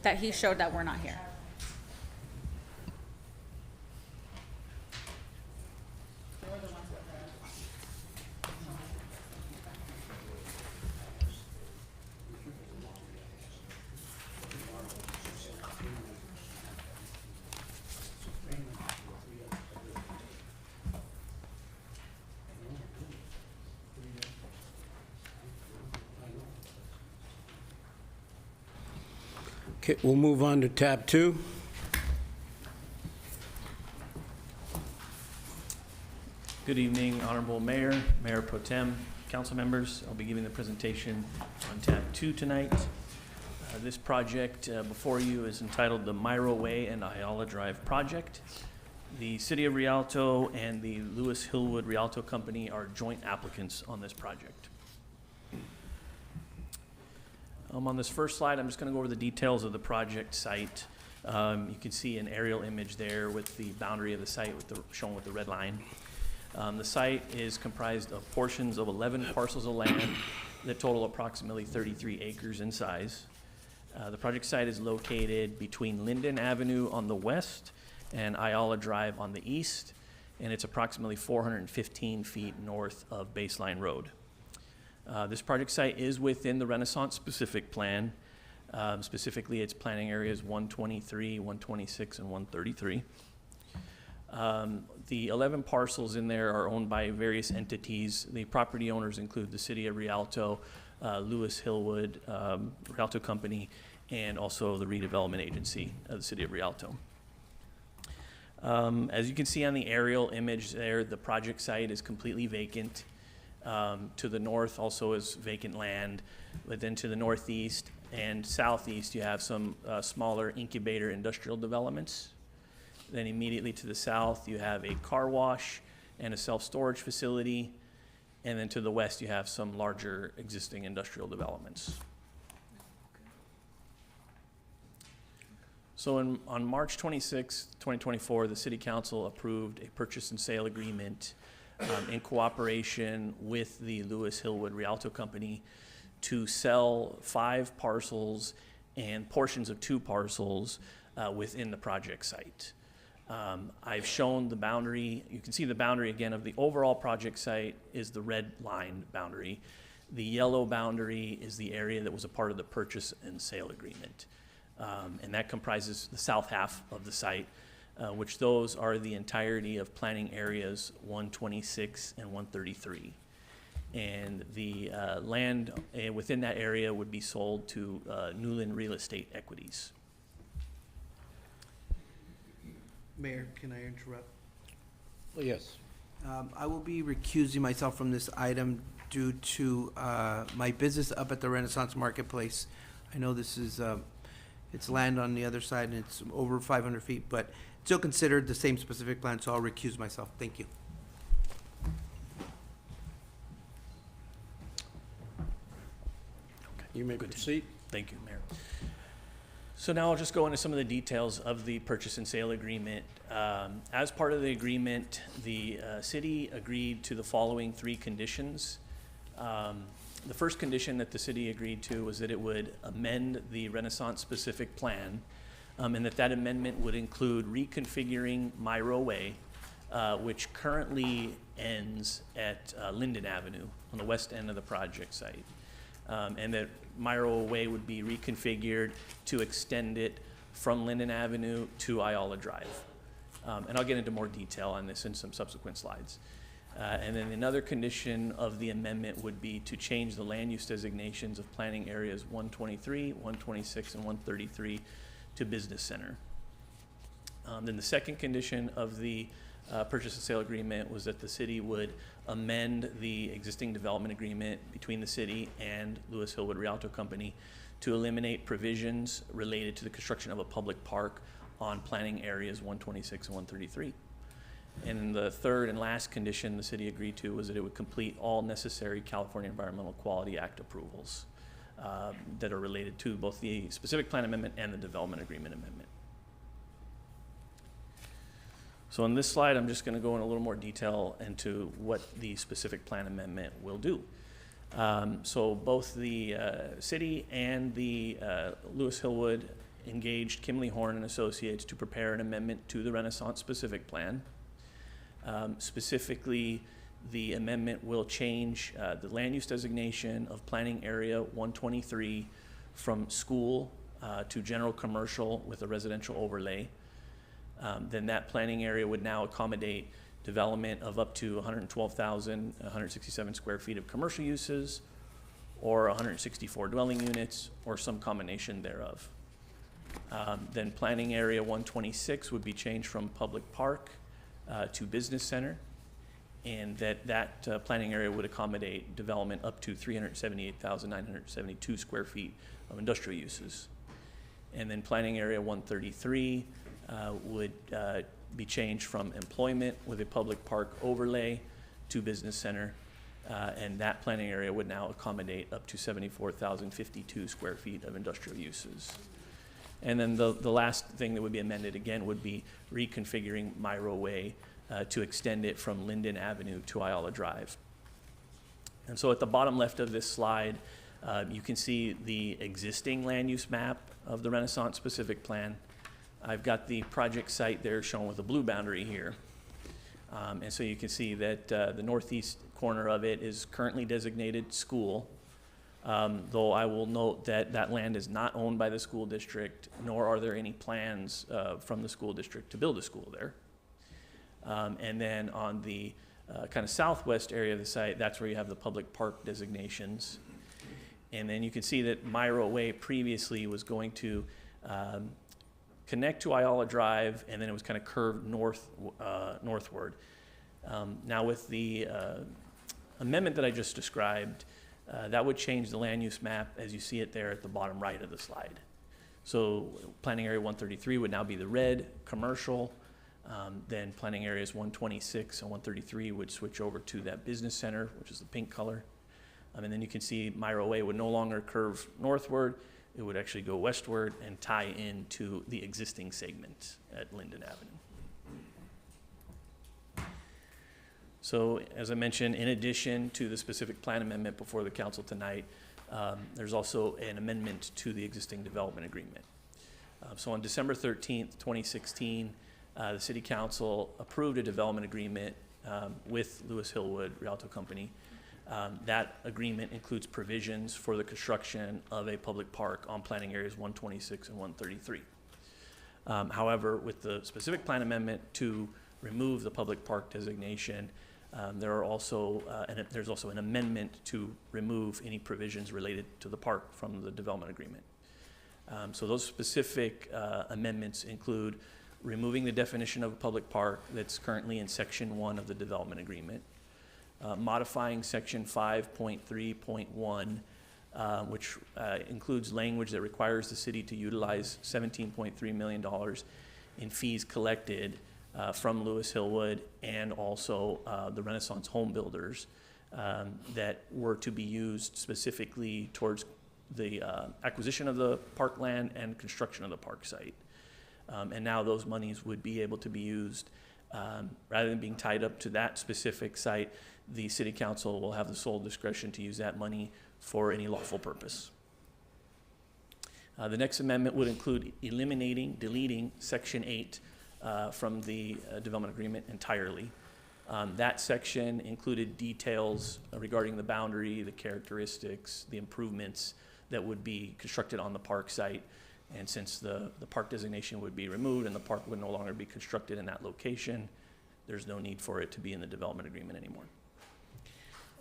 that he showed that were not here. Okay, we'll move on to tab 2. Good evening, Honorable Mayor, Mayor Pro Tem, council members. I'll be giving the presentation on tab 2 tonight. This project before you is entitled the Myro Way and Ayala Drive Project. The City of Rialto and the Lewis Hillwood Rialto Company are joint applicants on this project. On this first slide, I'm just going to go over the details of the project site. You can see an aerial image there with the boundary of the site shown with the red line. The site is comprised of portions of 11 parcels of land that total approximately 33 acres in size. The project site is located between Linden Avenue on the west and Ayala Drive on the east, and it's approximately 415 feet north of Baseline Road. This project site is within the Renaissance specific plan. Specifically, its planning areas 123, 126, and 133. The 11 parcels in there are owned by various entities. The property owners include the City of Rialto, Lewis Hillwood, Rialto Company, and also the redevelopment agency of the City of Rialto. As you can see on the aerial image there, the project site is completely vacant. To the north also is vacant land, but then to the northeast and southeast you have some smaller incubator industrial developments. Then immediately to the south you have a car wash and a self-storage facility, and then to the west you have some larger existing industrial developments. So on March 26, 2024, the City Council approved a purchase and sale agreement in cooperation with the Lewis Hillwood Rialto Company to sell 5 parcels and portions of 2 parcels within the project site. I've shown the boundary. You can see the boundary again of the overall project site is the red line boundary. The yellow boundary is the area that was a part of the purchase and sale agreement. And that comprises the south half of the site, which those are the entirety of planning areas 126 and 133. And the land within that area would be sold to Newland Real Estate Equities. Mayor, can I interrupt? Yes. I will be recusing myself from this item due to my business up at the Renaissance Marketplace. I know this is, it's land on the other side and it's over 500 feet, but still considered the same specific plan, so I'll recuse myself. Thank you. You may proceed. Thank you, Mayor. So now I'll just go into some of the details of the purchase and sale agreement. As part of the agreement, the city agreed to the following 3 conditions. The first condition that the city agreed to was that it would amend the Renaissance-specific plan, and that amendment would include reconfiguring Myro Way, which currently ends at Linden Avenue on the west end of the project site. And that Myro Way would be reconfigured to extend it from Linden Avenue to Ayala Drive. And I'll get into more detail on this in some subsequent slides. And then another condition of the amendment would be to change the land use designations of planning areas 123, 126, and 133 to business center. Then the second condition of the purchase and sale agreement was that the city would amend the existing development agreement between the city and Lewis Hillwood Rialto Company to eliminate provisions related to the construction of a public park on planning areas 126 and 133. And the third and last condition the city agreed to was that it would complete all necessary California Environmental Quality Act approvals that are related to both the specific plan amendment and the development agreement amendment. So on this slide, I'm just going to go in a little more detail into what the specific plan amendment will do. So both the city and the Lewis Hillwood engaged Kimley Horn and Associates to prepare an amendment to the Renaissance specific plan. Specifically, the amendment will change the land use designation of planning area 123 from school to general commercial with a residential overlay. Then that planning area would now accommodate development of up to 112,167 square feet of commercial uses, or 164 dwelling units, or some combination thereof. Then planning area 126 would be changed from public park to business center, and that planning area would accommodate development up to 378,972 square feet of industrial uses. And then planning area 133 would be changed from employment with a public park overlay to business center, and that planning area would now accommodate up to 74,052 square feet of industrial uses. And then the last thing that would be amended again would be reconfiguring Myro Way to extend it from Linden Avenue to Ayala Drive. And so at the bottom left of this slide, you can see the existing land use map of the Renaissance specific plan. I've got the project site there shown with a blue boundary here. And so you can see that the northeast corner of it is currently designated school, though I will note that that land is not owned by the school district, nor are there any plans from the school district to build a school there. And then on the kind of southwest area of the site, that's where you have the public park designations. And then you can see that Myro Way previously was going to connect to Ayala Drive, and then it was kind of curved northward. Now with the amendment that I just described, that would change the land use map as you see it there at the bottom right of the slide. So planning area 133 would now be the red, commercial. Then planning areas 126 and 133 would switch over to that business center, which is the pink color. And then you can see Myro Way would no longer curve northward. It would actually go westward and tie into the existing segment at Linden Avenue. So as I mentioned, in addition to the specific plan amendment before the council tonight, there's also an amendment to the existing development agreement. So on December 13th, 2016, the City Council approved a development agreement with Lewis Hillwood Rialto Company. That agreement includes provisions for the construction of a public park on planning areas 126 and 133. However, with the specific plan amendment to remove the public park designation, there's also an amendment to remove any provisions related to the park from the development agreement. So those specific amendments include removing the definition of a public park that's currently in Section 1 of the development agreement, modifying Section 5.3.1, which includes language that requires the city to utilize $17.3 million in fees collected from Lewis Hillwood and also the Renaissance Home Builders that were to be used specifically towards the acquisition of the parkland and construction of the park site. And now those monies would be able to be used, rather than being tied up to that specific site, the city council will have the sole discretion to use that money for any lawful purpose. The next amendment would include deleting Section 8 from the development agreement entirely. That section included details regarding the boundary, the characteristics, the improvements that would be constructed on the park site. And since the park designation would be removed and the park would no longer be constructed in that location, there's no need for it to be in the development agreement anymore.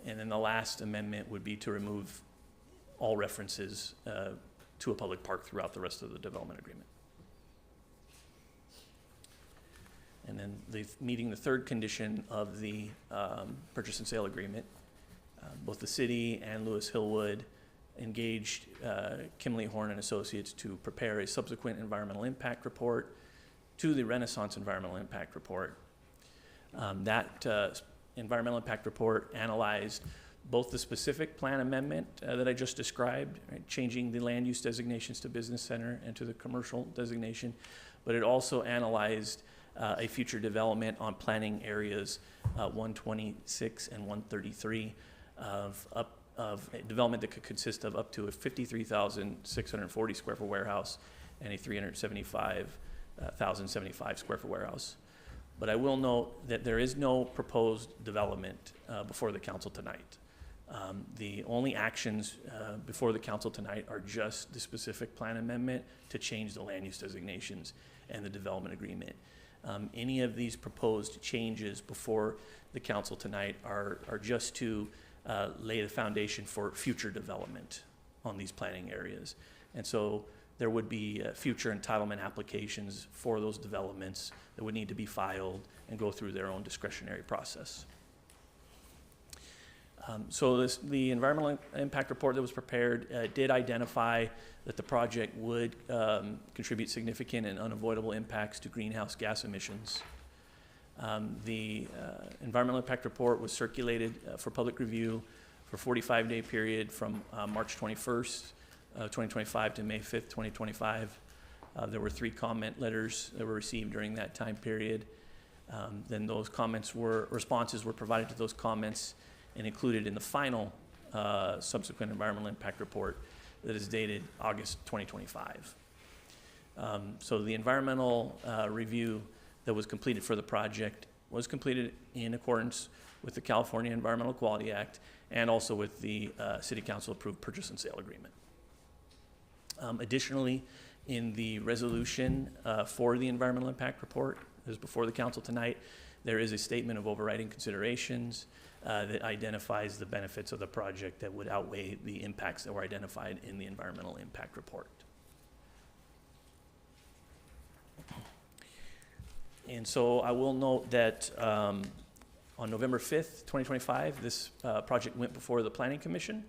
And then the last amendment would be to remove all references to a public park throughout the rest of the development agreement. And then meeting the third condition of the purchase and sale agreement, both the city and Lewis Hillwood engaged Kimley Horn and Associates to prepare a subsequent environmental impact report to the Renaissance environmental impact report. That environmental impact report analyzed both the specific plan amendment that I just described, right, changing the land use designations to business center and to the commercial designation, but it also analyzed a future development on planning areas 126 and 133 of a development that could consist of up to a 53,640 square foot warehouse and a 375,075 square foot warehouse. But I will note that there is no proposed development before the council tonight. The only actions before the council tonight are just the specific plan amendment to change the land use designations and the development agreement. Any of these proposed changes before the council tonight are just to lay the foundation for future development on these planning areas. And so there would be future entitlement applications for those developments that would need to be filed and go through their own discretionary process. So the environmental impact report that was prepared did identify that the project would contribute significant and unavoidable impacts to greenhouse gas emissions. The environmental impact report was circulated for public review for a 45-day period from March 21st, 2025 to May 5th, 2025. There were 3 comment letters that were received during that time period. Then those responses were provided to those comments and included in the final subsequent environmental impact report that is dated August 2025. So the environmental review that was completed for the project was completed in accordance with the California Environmental Quality Act and also with the City Council approved purchase and sale agreement. Additionally, in the resolution for the environmental impact report that is before the council tonight, there is a statement of overriding considerations that identifies the benefits of the project that would outweigh the impacts that were identified in the environmental impact report. And so I will note that on November 5th, 2025, this project went before the Planning Commission.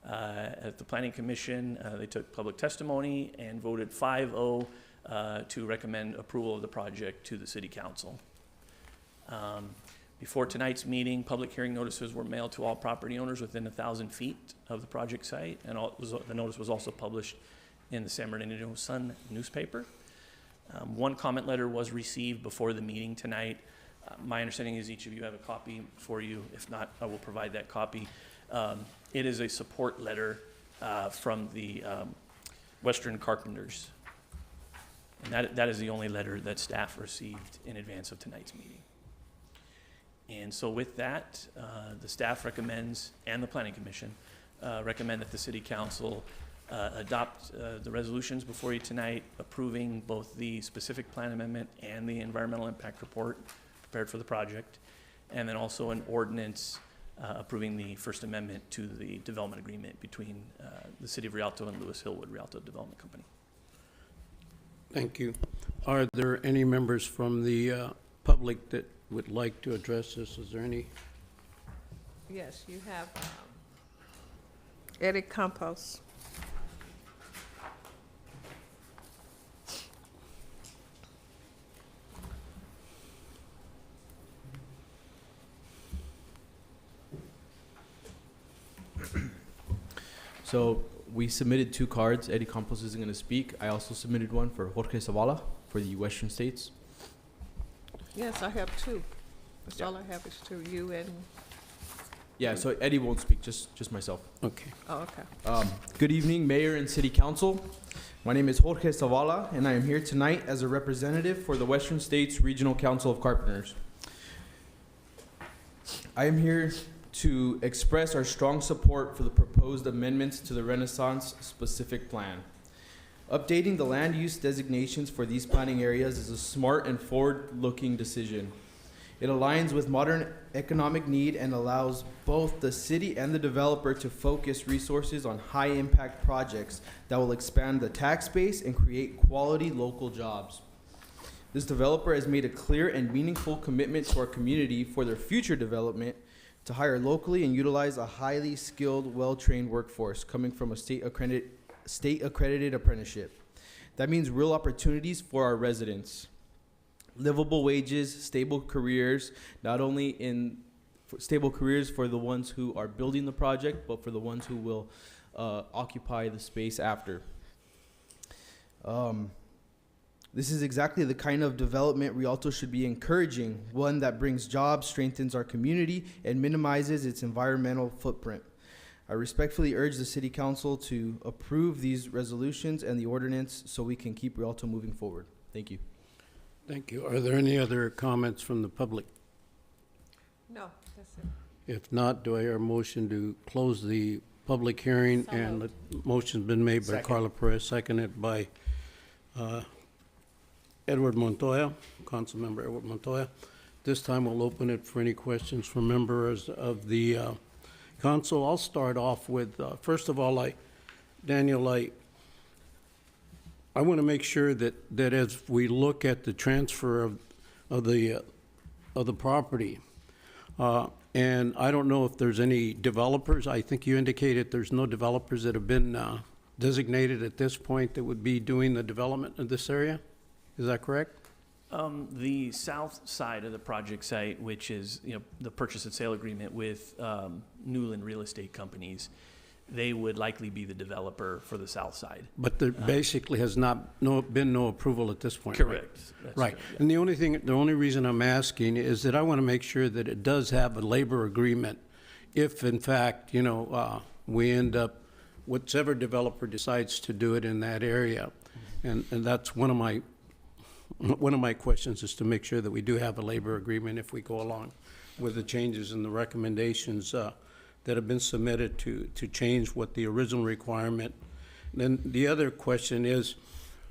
At the Planning Commission, they took public testimony and voted 5-0 to recommend approval of the project to the City Council. Before tonight's meeting, public hearing notices were mailed to all property owners within 1,000 feet of the project site, and the notice was also published in the San Bernardino Sun newspaper. One comment letter was received before the meeting tonight. My understanding is each of you have a copy for you. If not, I will provide that copy. It is a support letter from the Western Carpenters. And that is the only letter that staff received in advance of tonight's meeting. And so with that, the staff recommends, and the Planning Commission, recommend that the City Council adopt the resolutions before you tonight, approving both the specific plan amendment and the environmental impact report prepared for the project, and then also an ordinance approving the First Amendment to the development agreement between the City of Rialto and Lewis Hillwood Rialto Development Company. Thank you. Are there any members from the public that would like to address this? Is there any? Yes, you have Eddie Campos. So we submitted 2 cards. Eddie Campos isn't going to speak. I also submitted one for Jorge Zavala for the Western States. Yes, I have 2. That's Yeah. all I have is 2, you and, Yeah, so Eddie won't speak, just myself. Okay. oh, okay. Good evening, Mayor and City Council. My name is Jorge Zavala, and I am here tonight as a representative for the Western States Regional Council of Carpenters. I am here to express our strong support for the proposed amendments to the Renaissance Specific Plan. Updating the land use designations for these planning areas is a smart and forward-looking decision. It aligns with modern economic need and allows both the city and the developer to focus resources on high-impact projects that will expand the tax base and create quality local jobs. This developer has made a clear and meaningful commitment to our community for their future development to hire locally and utilize a highly skilled, well-trained workforce coming from a state-accredited apprenticeship. That means real opportunities for our residents. Livable wages, stable careers, not only stable careers for the ones who are building the project, but for the ones who will occupy the space after. This is exactly the kind of development Rialto should be encouraging, one that brings jobs, strengthens our community, and minimizes its environmental footprint. I respectfully urge the City Council to approve these resolutions and the ordinance so we can keep Rialto moving forward. Thank you. Thank you. Are there any other comments from the public? No, that's it. If not, do I hear a motion to close the public hearing? So And moved. the motion's been made by Second. Carla Perez, seconded by Edward Montoya, Councilmember Edward Montoya. This time we'll open it for any questions from members of the council. I'll start off with, first of all, Daniel, I want to make sure that as we look at the transfer of the property, and I don't know if there's any developers. I think you indicated there's no developers that have been designated at this point that would be doing the development of this area. Is that correct? The south side of the project site, which is, the purchase and sale agreement with Newland Real Estate Companies, they would likely be the developer for the south side. But there basically has been no approval at this point, right? Correct. That's Right. correct, yeah. And the only reason I'm asking is that I want to make sure that it does have a labor agreement if, in fact, we end up, whichever developer decides to do it in that area. And that's one of my questions, is to make sure that we do have a labor agreement if we go along with the changes and the recommendations that have been submitted to change what the original requirement. Then the other question is,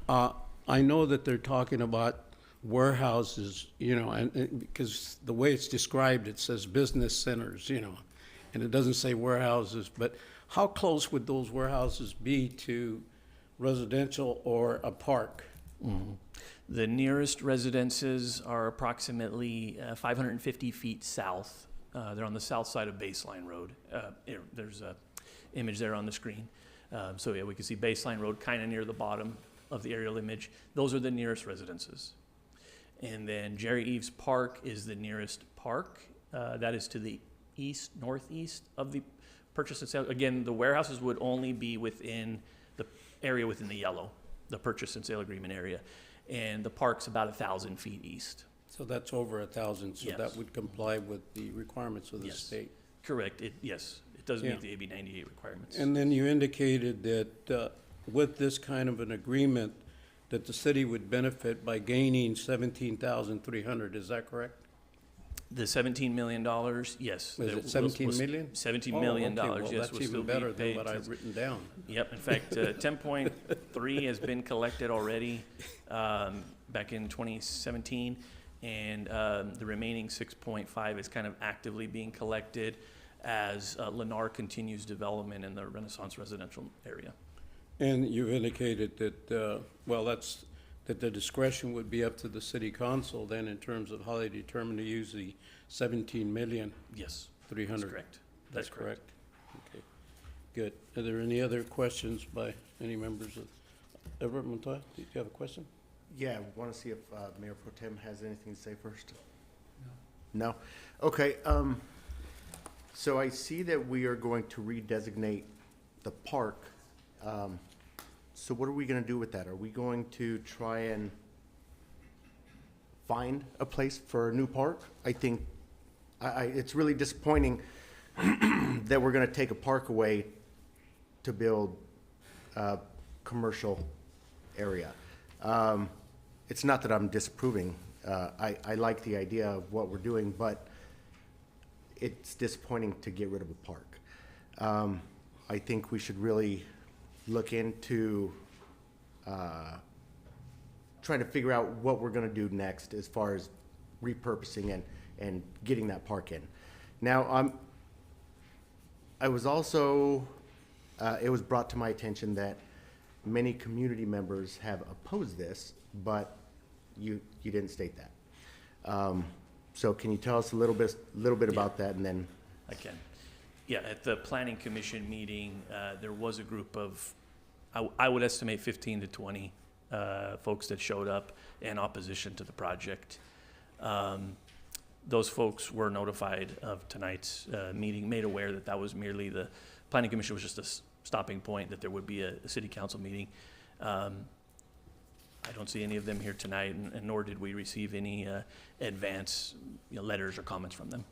I know that they're talking about warehouses, and because the way it's described, it says business centers, and it doesn't say warehouses, but how close would those warehouses be to residential or a park? The nearest residences are approximately 550 feet south. They're on the south side of Baseline Road. There's a image there on the screen. So yeah, we can see Baseline Road kind of near the bottom of the aerial image. Those are the nearest residences. And then Jerry Eves Park is the nearest park. That is to the northeast of the purchase and sale. Again, the warehouses would only be within the area within the yellow, the purchase and sale agreement area. And the park's about 1,000 feet east. So that's over 1,000, so Yes. that would comply with the requirements of the Yes. state. Correct. Yes, it does Yeah. meet the AB 98 requirements. And then you indicated that with this kind of an agreement, that the city would benefit by gaining 17,300, is that correct? The $17 million, yes. Is it that 17 million? $17 million, Oh, okay, well, yes. that's will even still be better than paid what to- I've written down. Yep, in fact, 10.3 has been collected already back in 2017, and the remaining 6.5 is kind of actively being collected as Lennar continues development in the Renaissance residential area. And you indicated that, that the discretion would be up to the city council then in terms of how they determine to use the 17 million. Yes, 300. that's correct. That's correct. Okay, good. Are there any other questions by any members of, Everett Montoya, do you have a question? Yeah, want to see if Mayor Pro Tem has anything to say first? No? Okay, so I see that we are going to redesignate the park. So what are we gonna do with that? Are we going to try and find a place for a new park? I think, it's really disappointing that we're gonna take a park away to build a commercial area. It's not that I'm disapproving. I like the idea of what we're doing, but it's disappointing to get rid of a park. I think we should really look into trying to figure out what we're gonna do next as far as repurposing and getting that park in. Now, I was also, it was brought to my attention that many community members have opposed this, but you didn't state that. So can you tell us a little bit about that, and then? I can. Yeah, at the planning commission meeting, there was a group of, I would estimate 15 to 20 folks that showed up in opposition to the project. Those folks were notified of tonight's meeting, made aware that that was merely the planning commission was just a stopping point, that there would be a city council meeting. I don't see any of them here tonight, and nor did we receive any advance letters or comments from them.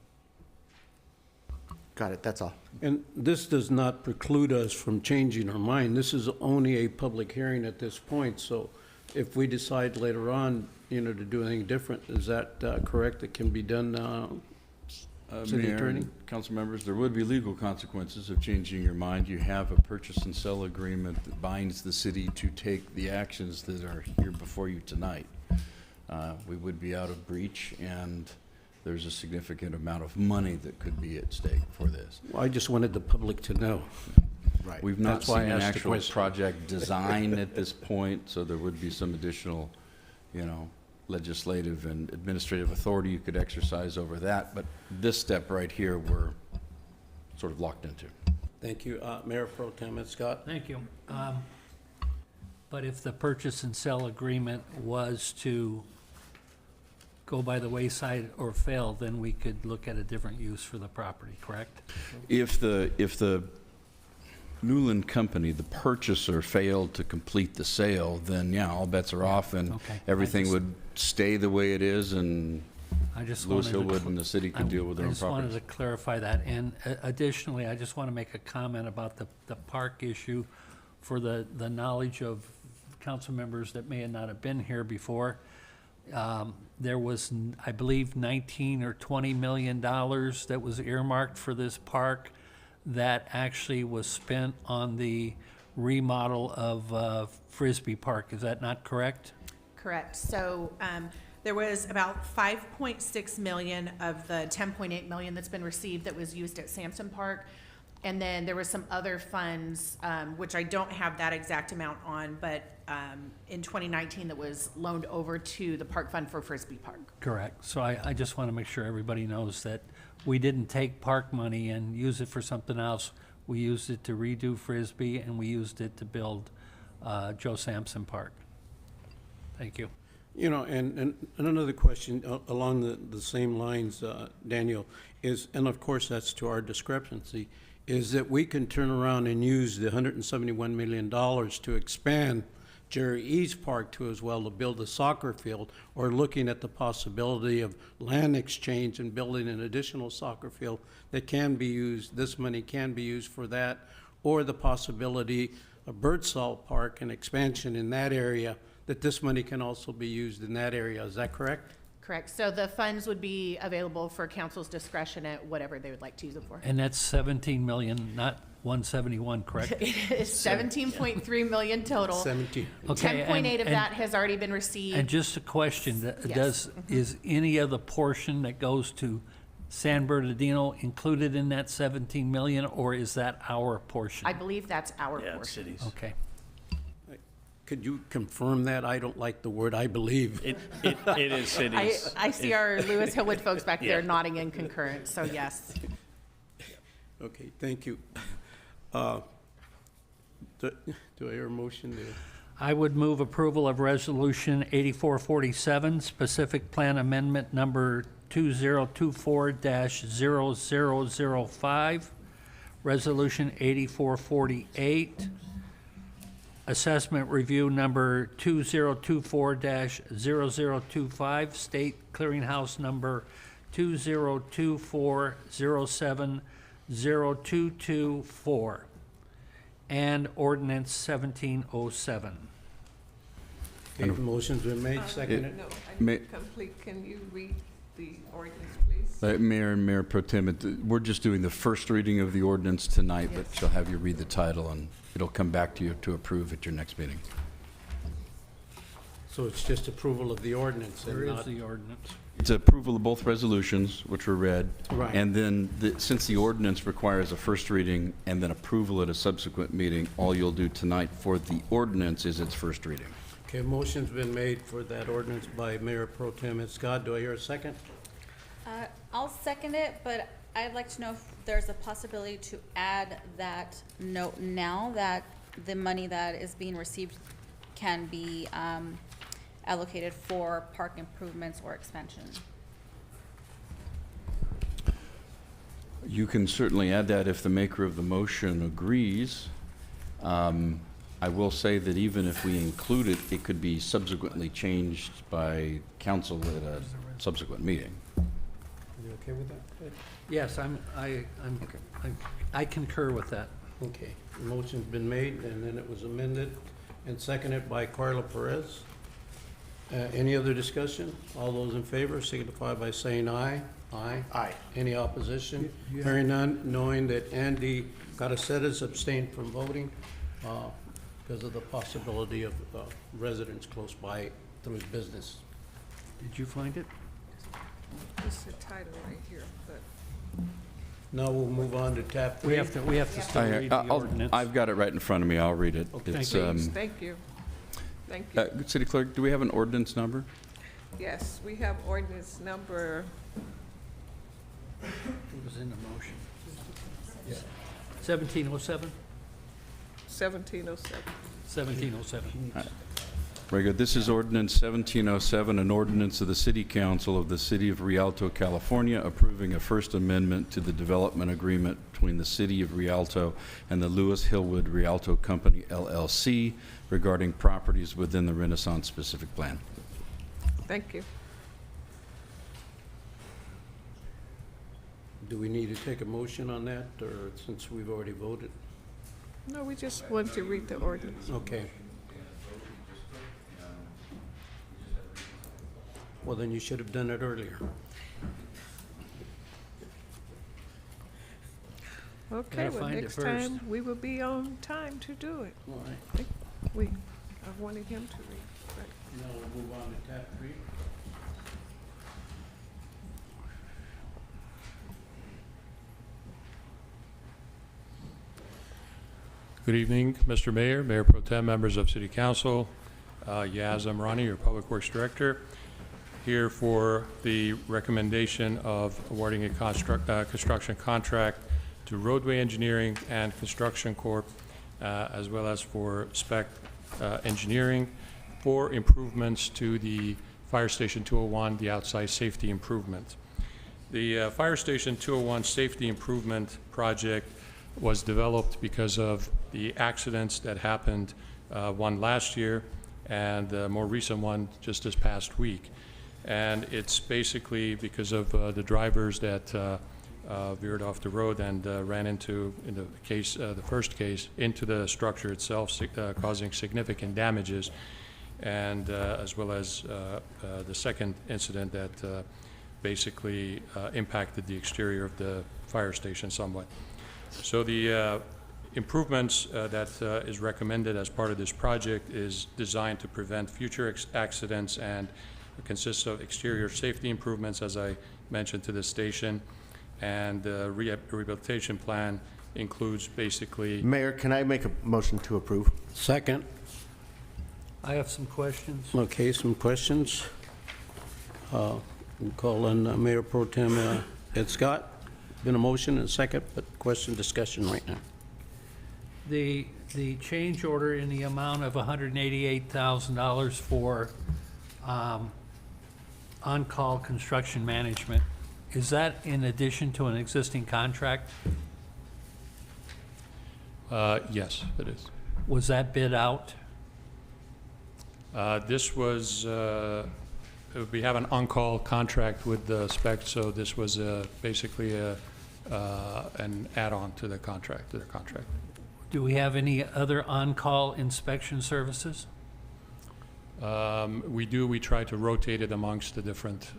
Got it, that's all. And this does not preclude us from changing our mind. This is only a public hearing at this point, so if we decide later on, to do anything different, is that correct? It can be done, City Mayor Attorney? and council members, there would be legal consequences of changing your mind. You have a purchase and sell agreement that binds the city to take the actions that are here before you tonight. We would be out of breach, and there's a significant amount of money that could be at stake for this. Well, I just wanted the public to know. Right. We've not That's why seen I an asked the actual question. project design at this point, so there would be some additional, legislative and administrative authority you could exercise over that. But this step right here, we're sort of locked into. Thank you. Mayor Pro Tem Scott? Thank you. But if the purchase and sell agreement was to go by the wayside or fail, then we could look at a different use for the property, correct? If the Newland company, the purchaser, failed to complete the sale, then yeah, all bets are off, and Okay. everything would stay the way it is, and I just Lewis wanted to Hillwood and the city could deal with their I own just wanted properties. to clarify that. And additionally, I just want to make a comment about the park issue for the knowledge of council members that may not have been here before. There was, I believe, 19 or 20 million dollars that was earmarked for this park that actually was spent on the remodel of Frisbee Park. Is that not correct? Correct. So there was about 5.6 million of the 10.8 million that's been received that was used at Sampson Park. And then there was some other funds, which I don't have that exact amount on, but in 2019 that was loaned over to the Park Fund for Frisbee Park. Correct. So I just want to make sure everybody knows that we didn't take park money and use it for something else. We used it to redo Frisbee, and we used it to build Joe Sampson Park. Thank you. And another question along the same lines, Daniel, is, and of course that's to our discrepancy, is that we can turn around and use the $171 million to expand Jerry East Park to as well to build a soccer field, or looking at the possibility of land exchange and building an additional soccer field that can be used, this money can be used for that, or the possibility of Birdsall Park and expansion in that area, that this money can also be used in that area. Is that correct? Correct. So the funds would be available for council's discretion at whatever they would like to use it for. And that's 17 million, not 171, correct? It is 17.3 million total. 17. Okay, 10.8 of and- that has already been received. And just a question, Yes. is any of the portion that goes to San Bernardino included in that 17 million, or is that our portion? I believe that's our Yeah, portion. cities. Okay. Could you confirm that? I don't like the word "I believe." It is cities. I see our Lewis Hillwood folks back there Yeah. nodding in concurrence, so yes. Okay, thank you. Do I hear a motion there? I would move approval of Resolution 8447, Specific Plan Amendment Number 2024-0005, Resolution 8448, Assessment Review Number 2024-0025, State Clearinghouse Number 2024-07-0224, and Ordinance 1707. Okay, the motion's been made, seconded. No, Ma- I didn't complete. Can you read the ordinance, please? Mayor and Mayor Pro Tem, we're just doing the first reading of the ordinance tonight, but she'll have you read the title, and it'll come back to you to approve at your next meeting. So it's just approval of the ordinance and There is not... the ordinance. It's approval of both resolutions, which were read. Right. And then, since the ordinance requires a first reading and then approval at a subsequent meeting, all you'll do tonight for the ordinance is its first reading. Okay, motion's been made for that ordinance by Mayor Pro Tem Scott. Do I hear a second? I'll second it, but I'd like to know if there's a possibility to add that note now that the money that is being received can be allocated for park improvements or expansion. You can certainly add that if the maker of the motion agrees. I will say that even if we include it, it could be subsequently changed by council at a subsequent meeting. You okay with that? Yes, I concur with that. Okay, the motion's been made, and then it was amended and seconded by Carla Perez. Any other discussion? All those in favor signify by saying aye. Aye. Aye. Any opposition? Hearing none, knowing that Andy Garacetas abstained from voting because of the possibility of residents close by through his business. Did you find it? It's the title right here, but Now we'll move on to tab 3. We have to still read the ordinance. I've got it right in front of me. I'll read it. Okay. It's, please, thank you. Thank you. City Clerk, do we have an ordinance number? Yes, we have ordinance number, It was in the motion. 1707? 1707. 1707. Very good. This is ordinance 1707, an ordinance of the City Council of the City of Rialto, California, approving a First Amendment to the development agreement between the City of Rialto and the Lewis Hillwood Rialto Company, LLC, regarding properties within the Renaissance Specific Plan. Thank you. Do we need to take a motion on that, or since we've already voted? No, we just want to read the ordinance. Okay. Well, then you should have done it earlier. Okay, Gotta well, find it next first. time, we will be on time to do it. All right. I wanted him to read, but Now we'll move on to tab 3. Good evening, Mr. Mayor, Mayor Pro Tem, members of City Council. Yaz Amrani, your Public Works Director, here for the recommendation of awarding a construction contract to Roadway Engineering and Construction Corp., as well as for Spec Engineering for improvements to the Fire Station 201, the outside safety improvement. The Fire Station 201 safety improvement project was developed because of the accidents that happened, one last year and the more recent one just this past week. And it's basically because of the drivers that veered off the road and ran into, in the case, the first case, into the structure itself, causing significant damages, and as well as the second incident that basically impacted the exterior of the fire station somewhat. So the improvements that is recommended as part of this project is designed to prevent future accidents and consists of exterior safety improvements, as I mentioned, to the station, and the rehabilitation plan includes basically... Mayor, can I make a motion to approve? Second. I have some questions. Okay, some questions. We'll call on Mayor Pro Tem Ed Scott. Been a motion and a second, but question, discussion right now. The change order in the amount of $188,000 for on-call construction management, is that in addition to an existing contract? Yes, it is. Was that bid out? This was, we have an on-call contract with the spec, so this was basically an add-on to the contract, Do we have any other on-call inspection services? We do, we try to rotate it amongst the different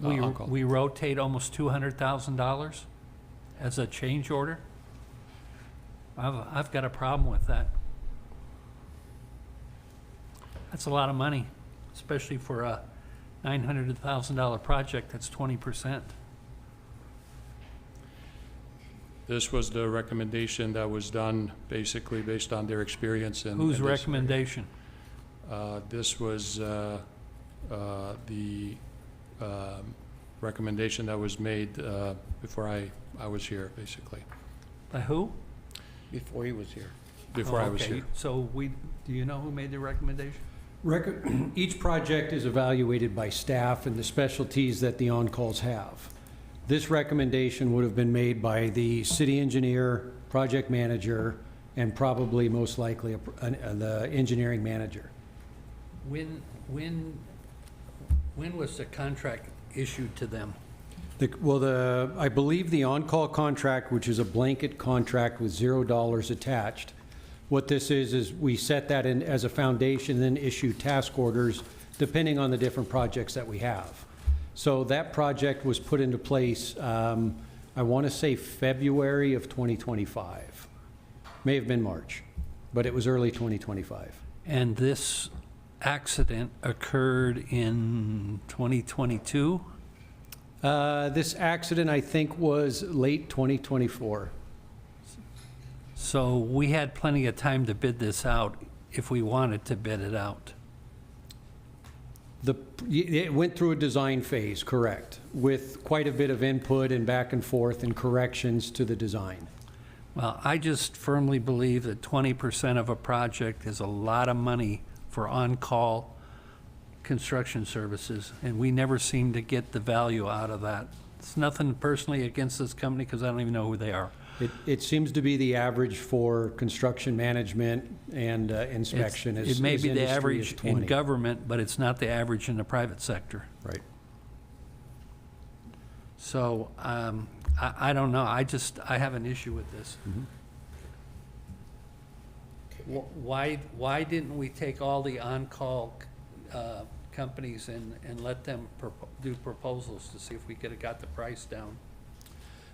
on-call. We rotate almost $200,000 as a change order? I've got a problem with that. That's a lot of money, especially for a $900,000 project, that's 20%. This was the recommendation that was done basically based on their experience in. Whose in this. recommendation? This was the recommendation that was made before I was here, basically. By who? Before he was here. Before I was Okay. here. So do you know who made the recommendation? Each project is evaluated by staff and the specialties that the on-calls have. This recommendation would have been made by the city engineer, project manager, and probably most likely the engineering manager. When was the contract issued to them? I believe the on-call contract, which is a blanket contract with $0 attached, what this is we set that in as a foundation, then issue task orders depending on the different projects that we have. So that project was put into place, I want to say February of 2025. May have been March, but it was early 2025. And this accident occurred in 2022? This accident, I think, was late 2024. So we had plenty of time to bid this out if we wanted to bid it out. It went through a design phase, correct, with quite a bit of input and back and forth and corrections to the design. Well, I just firmly believe that 20% of a project is a lot of money for on-call construction services, and we never seem to get the value out of that. It's nothing personally against this company because I don't even know who they are. It seems to be the average for construction management and inspection. It may be the average in government, but it's not the average in the private sector. Right. So I don't know. I have an issue with this. Why didn't we take all the on-call companies and let them do proposals to see if we could have got the price down?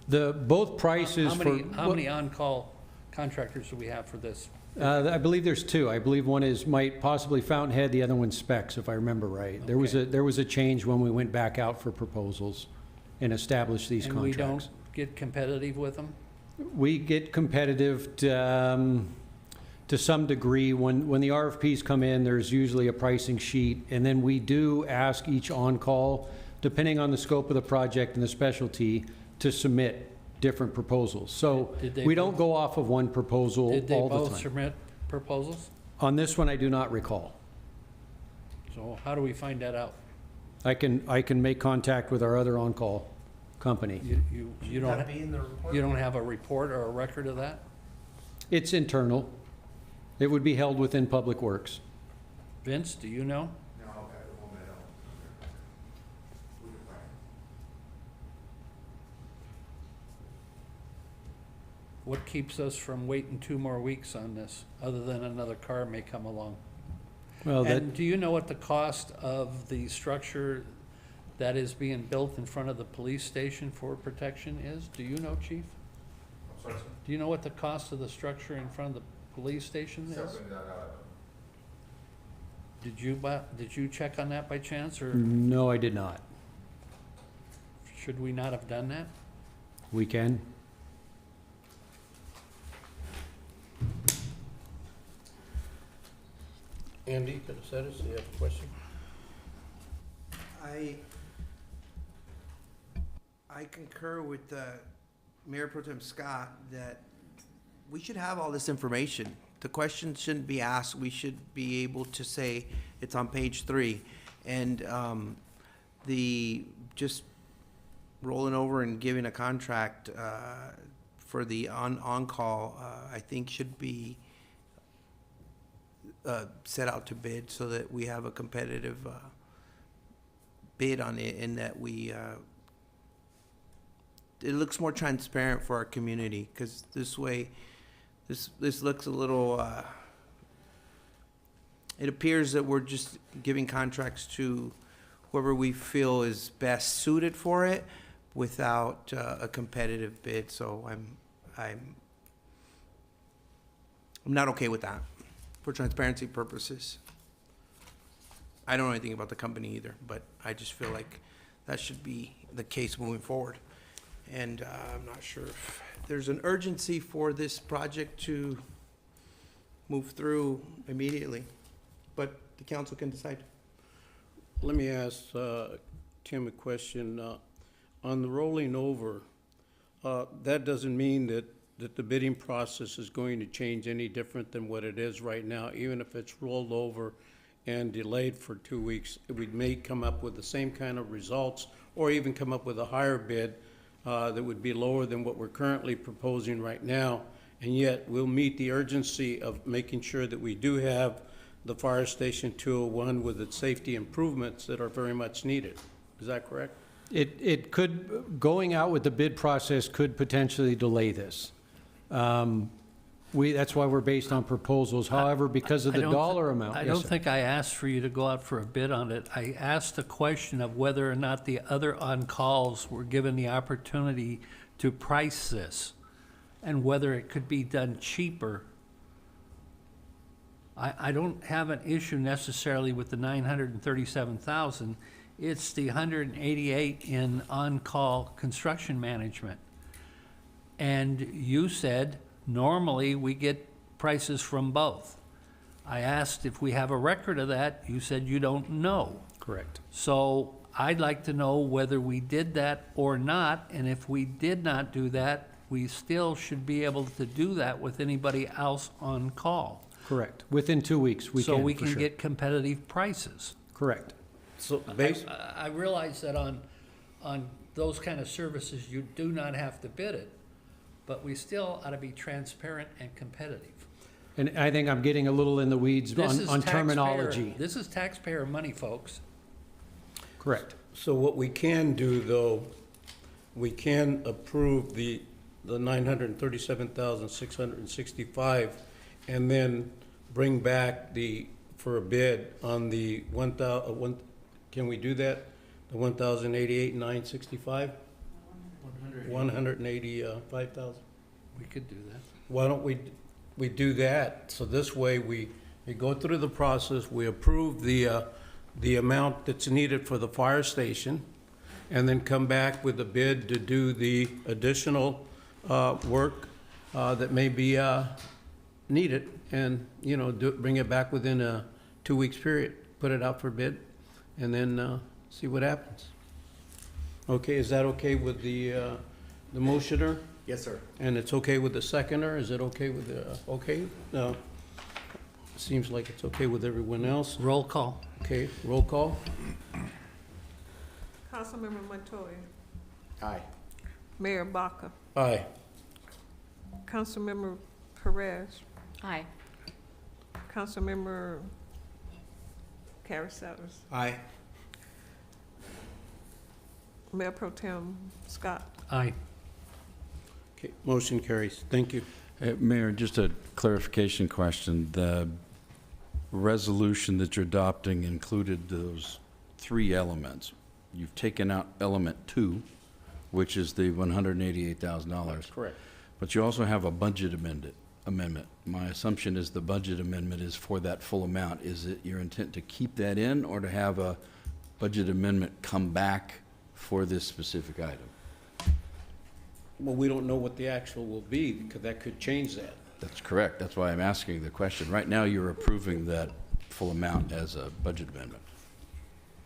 Both prices How many on-call contractors do we have for this? I believe there's two. I believe one might possibly Fountainhead, the other one's Specs, if I remember right. Okay. There was a change when we went back out for proposals and established these contracts. And we don't get competitive with them? We get competitive to some degree. When the RFPs come in, there's usually a pricing sheet, and then we do ask each on-call, depending on the scope of the project and the specialty, to submit different proposals. So we don't go off of one proposal all the time. Did they both submit proposals? On this one, I do not recall. So how do we find that out? I can make contact with our other on-call company. You don't have a report or a record of that? It's internal. It would be held within Public Works. Vince, do you know? What keeps us from waiting 2 more weeks on this, other than another car may come along? Well, And do you know what the cost of the structure that is being built in front of the police station for protection is? Do you know, Chief? Sorry, sir? Do you know what the cost of the structure in front of the police station is? Did you check on that by chance, or No, I did not. should we not have done that? We can. Andy, Conoceres, do you have a question? I concur with Mayor Pro Tem Scott that we should have all this information. The question shouldn't be asked. We should be able to say it's on page 3. And just rolling over and giving a contract for the on-call, I think should be set out to bid so that we have a competitive bid on it, and that we it looks more transparent for our community, because this way, this looks a little, it appears that we're just giving contracts to whoever we feel is best suited for it without a competitive bid. So I'm not okay with that for transparency purposes. I don't know anything about the company either, but I just feel like that should be the case moving forward. And I'm not sure if there's an urgency for this project to move through immediately, but the council can decide. Let me ask Tim a question. On the rolling over, that doesn't mean that the bidding process is going to change any different than what it is right now, even if it's rolled over and delayed for 2 weeks. We may come up with the same kind of results, or even come up with a higher bid that would be lower than what we're currently proposing right now, and yet we'll meet the urgency of making sure that we do have the Fire Station 201 with its safety improvements that are very much needed. Is that correct? It could, going out with the bid process could potentially delay this. That's why we're based on proposals. However, because of the dollar amount. I Yes, don't sir. think I asked for you to go out for a bid on it. I asked the question of whether or not the other on-calls were given the opportunity to price this, and whether it could be done cheaper. I don't have an issue necessarily with the 937,000. It's the 188 in on-call construction management. And you said, normally we get prices from both. I asked if we have a record of that. You said you don't know. Correct. So I'd like to know whether we did that or not, and if we did not do that, we still should be able to do that with anybody else on call. Correct. Within 2 weeks, we can, So we for can sure. get competitive prices. Correct. So I realize that on those kind of services, you do not have to bid it, but we still ought to be transparent and competitive. And I think I'm getting a little in the weeds This is on taxpayer- terminology. This is taxpayer money, folks. Correct. So what we can do, though, we can approve the 937,665, and then bring back for a bid on the 1,000, can we do that? The 1,088,965? 185,000? We could do that. Why don't we do that? So this way, we go through the process, we approve the amount that's needed for the fire station, and then come back with a bid to do the additional work that may be needed, and, bring it back within a 2 weeks period, put it out for bid, and then see what happens. Okay, is that okay with the motioner? Yes, sir. And it's okay with the seconder? Is it okay with the, okay? No. Seems like it's okay with everyone else. Roll call. Okay, roll call. Councilmember Montoya. Aye. Mayor Baca. Aye. Councilmember Perez. Aye. Councilmember Caracellas. Aye. Mayor Pro Tem Scott. Aye. Okay, motion carries. Thank you. Mayor, just a clarification question. The resolution that you're adopting included those 3 elements. You've taken out element 2, which is the $188,000. Correct. But you also have a budget amendment. My assumption is the budget amendment is for that full amount. Is it your intent to keep that in, or to have a budget amendment come back for this specific item? Well, we don't know what the actual will be, because that could change that. That's correct. That's why I'm asking the question. Right now, you're approving that full amount as a budget amendment.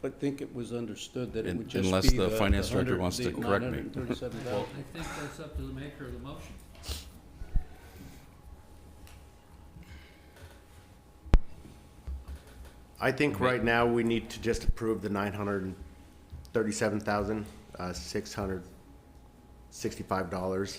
I think it was understood that it would just be Unless the finance director 100 wants to the correct me. 937,000. I think that's up to the maker of the motion. I think right now we need to just approve the $937,665.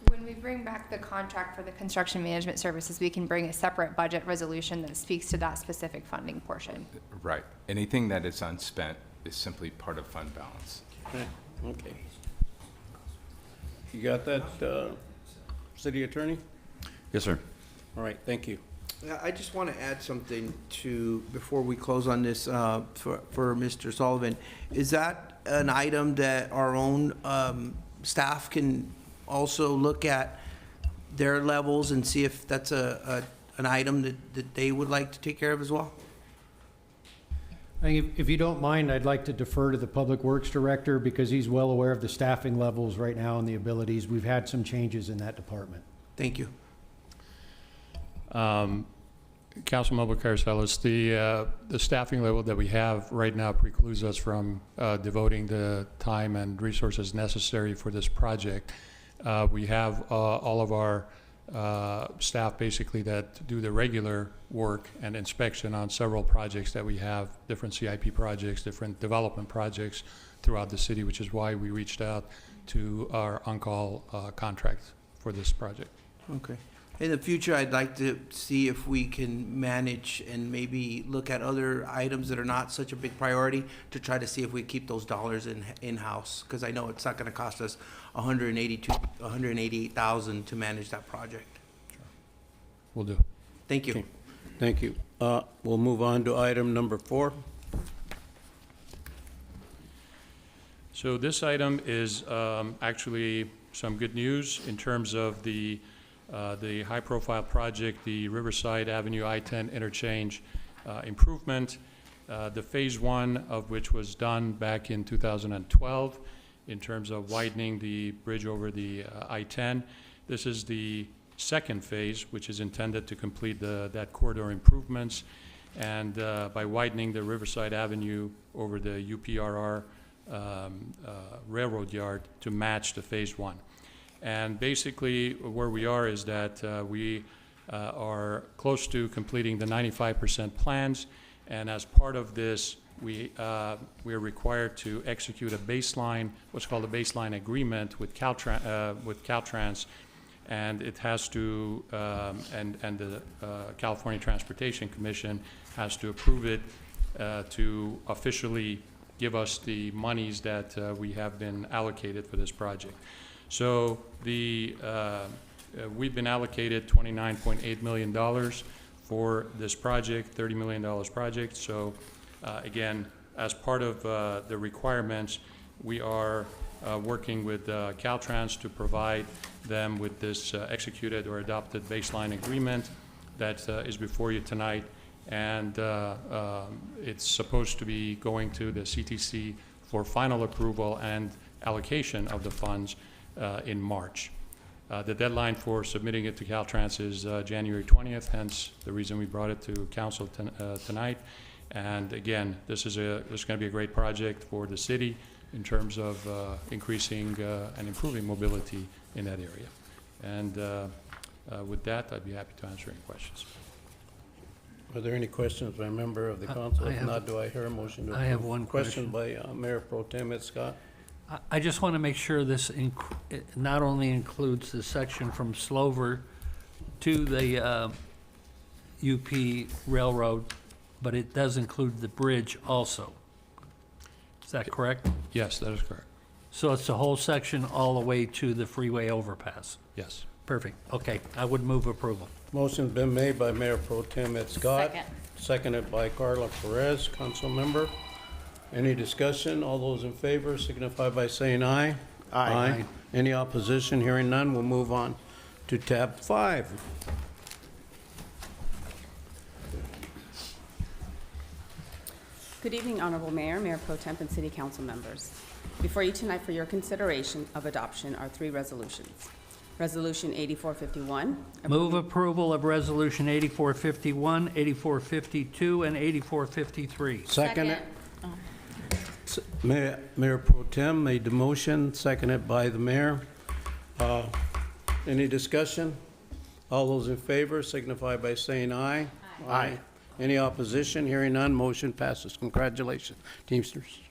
When bring back the contract for the construction management services, we can bring a separate budget resolution that speaks to that specific funding portion. Right. Anything that is unspent is simply part of fund balance. Okay. You got that, City Attorney? Yes, sir. All right, thank you. I just want to add something before we close on this, for Mr. Sullivan. Is that an item that our own staff can also look at their levels and see if that's an item that they would like to take care of as well? I think if you don't mind, I'd like to defer to the Public Works Director because he's well aware of the staffing levels right now and the abilities. We've had some changes in that department. Thank you. Councilmember Carcelos, the staffing level that we have right now precludes us from devoting the time and resources necessary for this project. We have all of our staff basically that do the regular work and inspection on several projects that we have, different CIP projects, different development projects throughout the city, which is why we reached out to our on-call contract for this project. Okay. In the future, I'd like to see if we can manage and maybe look at other items that are not such a big priority to try to see if we keep those dollars in-house, because I know it's not going to cost us $188,000 to manage that project. Sure. Will do. Thank you. Okay. Thank you. We'll move on to item number 4. So this item is actually some good news in terms of the high-profile project, the Riverside Avenue I-10 interchange improvement, the phase 1 of which was done back in 2012 in terms of widening the bridge over the I-10. This is the second phase, which is intended to complete that corridor improvements, and by widening the Riverside Avenue over the UPRR railroad yard to match the phase 1. And basically, where we are is that we are close to completing the 95% plans, and as part of this, we are required to execute a baseline, what's called a baseline agreement with Caltrans, and it has to, and the California Transportation Commission has to approve it to officially give us the monies that we have been allocated for this project. So we've been allocated $29.8 million for this project, $30 million project. So again, as part of the requirements, we are working with Caltrans to provide them with this executed or adopted baseline agreement that is before you tonight. And it's supposed to be going to the CTC for final approval and allocation of the funds in March. The deadline for submitting it to Caltrans is January 20th, hence the reason we brought it to council tonight. And again, this is going to be a great project for the city in terms of increasing and improving mobility in that area. And with that, I'd be happy to answer any questions. Are there any questions by a member of the council? If not, do I hear a motion to approve? I have one question. By Mayor Pro Tem Scott. I just want to make sure this not only includes the section from Slover to the UP Railroad, but it does include the bridge also. Is that correct? Yes, that is correct. So it's the whole section all the way to the freeway overpass? Yes. Perfect. Okay, I would move approval. Motion's been made by Mayor Pro Tem Scott. Second. Seconded by Carla Perez, council member. Any discussion? All those in favor signify by saying aye. Aye. Any opposition? Hearing none, we'll move on to tab 5. Good evening, Honorable Mayor, Mayor Pro Tem, and City Council members. Before you tonight for your consideration of adoption are 3 resolutions. Resolution 8451. Move approval of Resolution 8451, 8452, and 8453. Second it. Mayor Pro Tem made the motion, seconded by the mayor. Any discussion? All those in favor signify by saying aye. Aye. Any opposition? Hearing none, motion passes. Congratulations, Teamsters.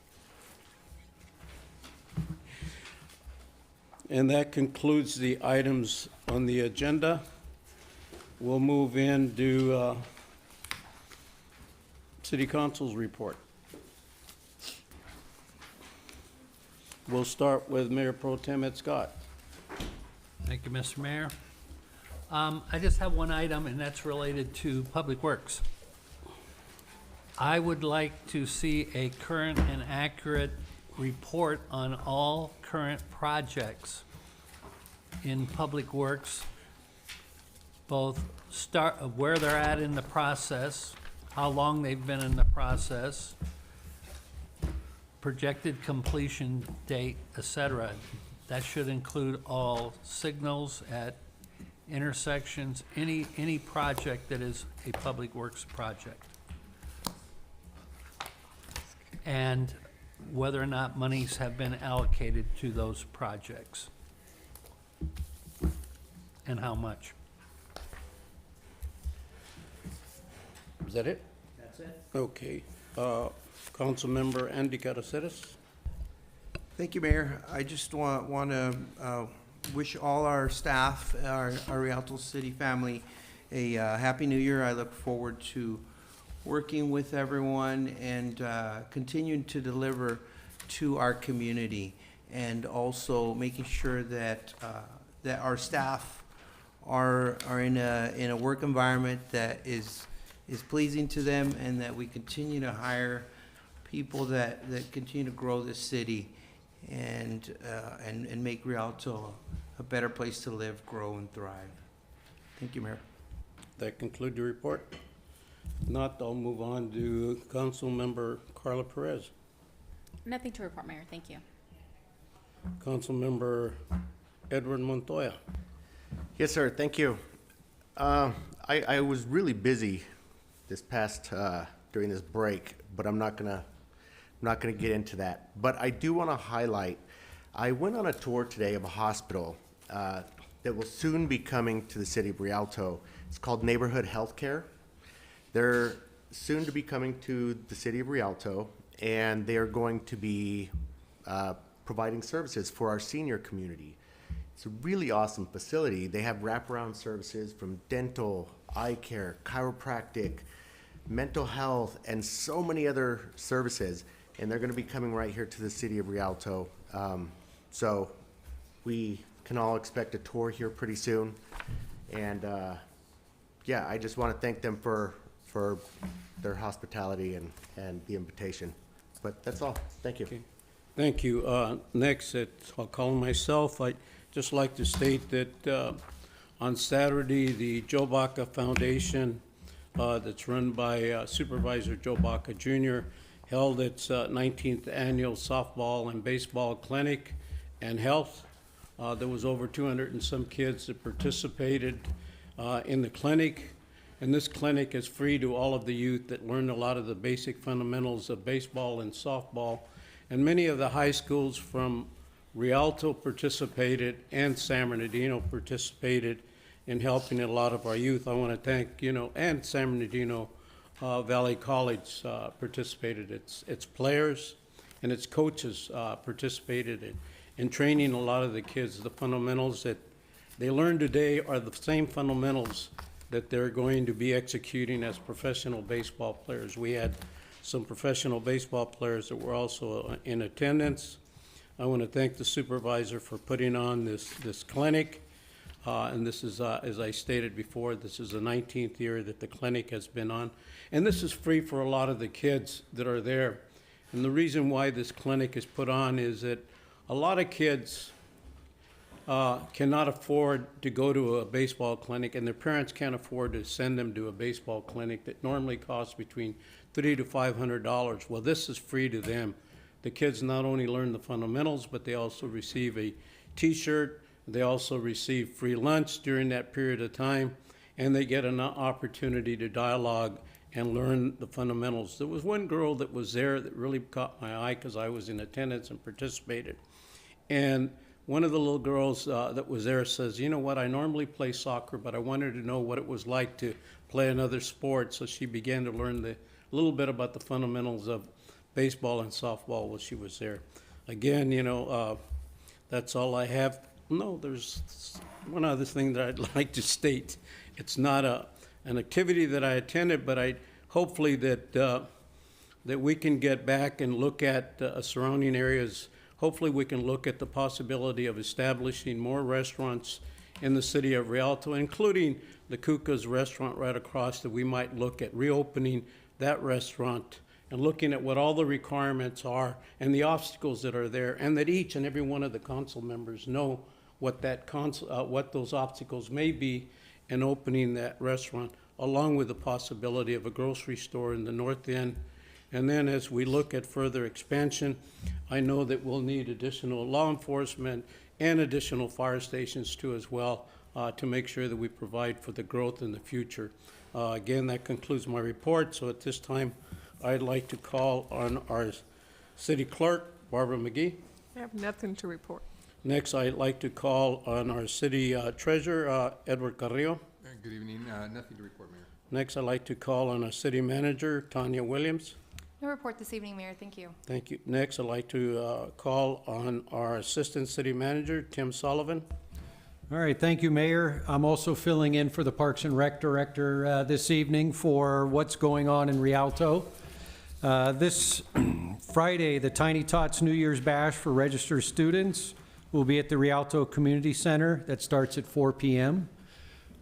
And that concludes the items on the agenda. We'll move into City Council's report. We'll start with Mayor Pro Tem Ed Scott. Thank you, Mr. Mayor. I just have one item, and that's related to Public Works. I would like to see a current and accurate report on all current projects in Public Works, both where they're at in the process, how long they've been in the process, projected completion date, etc. That should include all signals at intersections, any project that is a Public Works project. And whether or not monies have been allocated to those projects. And how much. Is that it? That's it. Okay. Councilmember Andy Caraceres. Thank you, Mayor. I just want to wish all our staff, our Rialto City family, a Happy New Year. I look forward to working with everyone and continuing to deliver to our community, and also making sure that that our staff are in a work environment that is pleasing to them, and that we continue to hire people that continue to grow this city and make Rialto a better place to live, grow, and thrive. Thank you, Mayor. That concludes your report. If not, I'll move on to Councilmember Carla Perez. Nothing to report, Mayor. Thank you. Councilmember Edward Montoya. Yes, sir, thank you. I was really busy this past, during this break, but I'm not gonna get into that. But I do wanna highlight, I went on a tour today of a hospital that will soon be coming to the city of Rialto. It's called Neighborhood Healthcare. They're soon to be coming to the city of Rialto, and they are going to be providing services for our senior community. It's a really awesome facility. They have wraparound services from dental, eye care, chiropractic, mental health, and so many other services. And they're going to be coming right here to the city of Rialto. So we can all expect a tour here pretty soon. And yeah, I just want to thank them for their hospitality and the invitation. But that's all. Thank you. Okay. Thank you. Next, I'll call myself. I'd just like to state that on Saturday, the Joe Baca Foundation, that's run by Supervisor Joe Baca Jr., held its 19th annual softball and baseball clinic and health. There was over 200 and some kids that participated in the clinic. And this clinic is free to all of the youth that learned a lot of the basic fundamentals of baseball and softball. And many of the high schools from Rialto participated, and San Bernardino participated in helping a lot of our youth. I want to thank, and San Bernardino Valley College participated. Its players and its coaches participated in training a lot of the kids. The fundamentals that they learned today are the same fundamentals that they're going to be executing as professional baseball players. We had some professional baseball players that were also in attendance. I want to thank the supervisor for putting on this clinic. And this is, as I stated before, this is the 19th year that the clinic has been on. And this is free for a lot of the kids that are there. And the reason why this clinic is put on is that a lot of kids cannot afford to go to a baseball clinic, and their parents can't afford to send them to a baseball clinic that normally costs between $300 to $500. Well, this is free to them. The kids not only learn the fundamentals, but they also receive a T-shirt. They also receive free lunch during that period of time, and they get an opportunity to dialogue and learn the fundamentals. There was one girl that was there that really caught my eye because I was in attendance and participated. And one of the little girls that was there says, you know what, I normally play soccer, but I wanted to know what it was like to play another sport. So she began to learn a little bit about the fundamentals of baseball and softball while she was there. Again, that's all I have. No, there's one other thing that I'd like to state. It's not an activity that I attended, but hopefully that we can get back and look at surrounding areas. Hopefully we can look at the possibility of establishing more restaurants in the city of Rialto, including the Kuka's restaurant right across, that we might look at reopening that restaurant and looking at what all the requirements are and the obstacles that are there, and that each and every one of the council members know what what those obstacles may be in opening that restaurant, along with the possibility of a grocery store in the north end. And then as we look at further expansion, I know that we'll need additional law enforcement and additional fire stations too as well, to make sure that we provide for the growth in the future. Again, that concludes my report. So at this time, I'd like to call on our city clerk, Barbara McGee. I have nothing to report. Next, I'd like to call on our city treasurer, Edward Carrillo. Good evening. Nothing to report, Mayor. Next, I'd like to call on our city manager, Tanya Williams. No report this evening, Mayor. Thank you. Thank you. Next, I'd like to call on our assistant city manager, Tim Sullivan. All right, thank you, Mayor. I'm also filling in for the Parks and Rec Director this evening for what's going on in Rialto. This Friday, the Tiny Tots New Year's Bash for registered students will be at the Rialto Community Center. That starts at 4 p.m.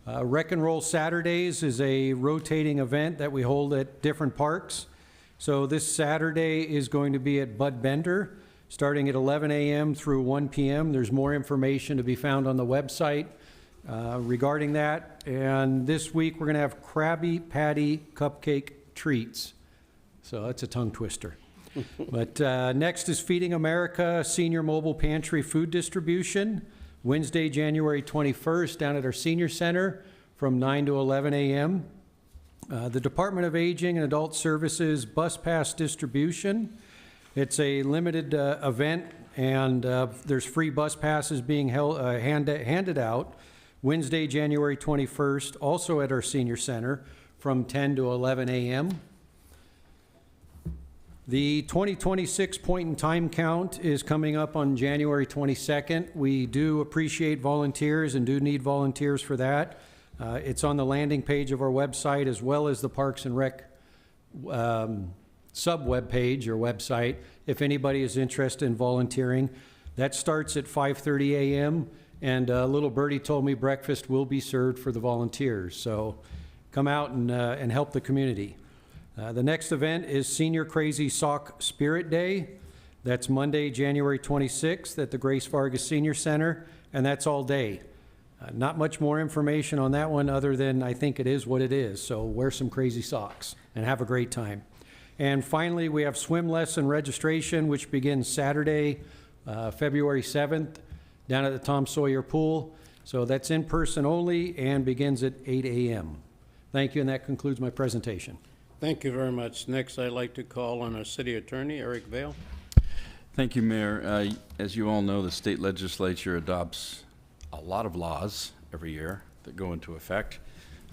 Rec and Roll Saturdays is a rotating event that we hold at different parks. So this Saturday is going to be at Bud Bender, starting at 11 a.m. through 1 p.m. There's more information to be found on the website regarding that. And this week, we're going to have Krabby Patty cupcake treats. So that's a tongue twister. But next is Feeding America Senior Mobile Pantry Food Distribution, Wednesday, January 21st, down at our Senior Center from 9 to 11 a.m. The Department of Aging and Adult Services Bus Pass Distribution. It's a limited event, and there's free bus passes being handed out Wednesday, January 21st, also at our Senior Center from 10 to 11 a.m. The 2026 point in time count is coming up on January 22nd. We do appreciate volunteers and do need volunteers for that. It's on the landing page of our website, as well as the Parks and Rec sub-web page or website, if anybody is interested in volunteering. That starts at 5:30 a.m., and little birdie told me breakfast will be served for the volunteers. So come out and help the community. The next event is Senior Crazy Sock Spirit Day. That's Monday, January 26th at the Grace Vargas Senior Center, and that's all day. Not much more information on that one other than I think it is what it is. So wear some crazy socks and have a great time. And finally, we have swim lesson registration, which begins Saturday, February 7th, down at the Tom Sawyer Pool. So that's in person only and begins at 8 a.m. Thank you, and that concludes my presentation. Thank you very much. Next, I'd like to call on our city attorney, Eric Vale. Thank you, Mayor. As you all know, the state legislature adopts a lot of laws every year that go into effect.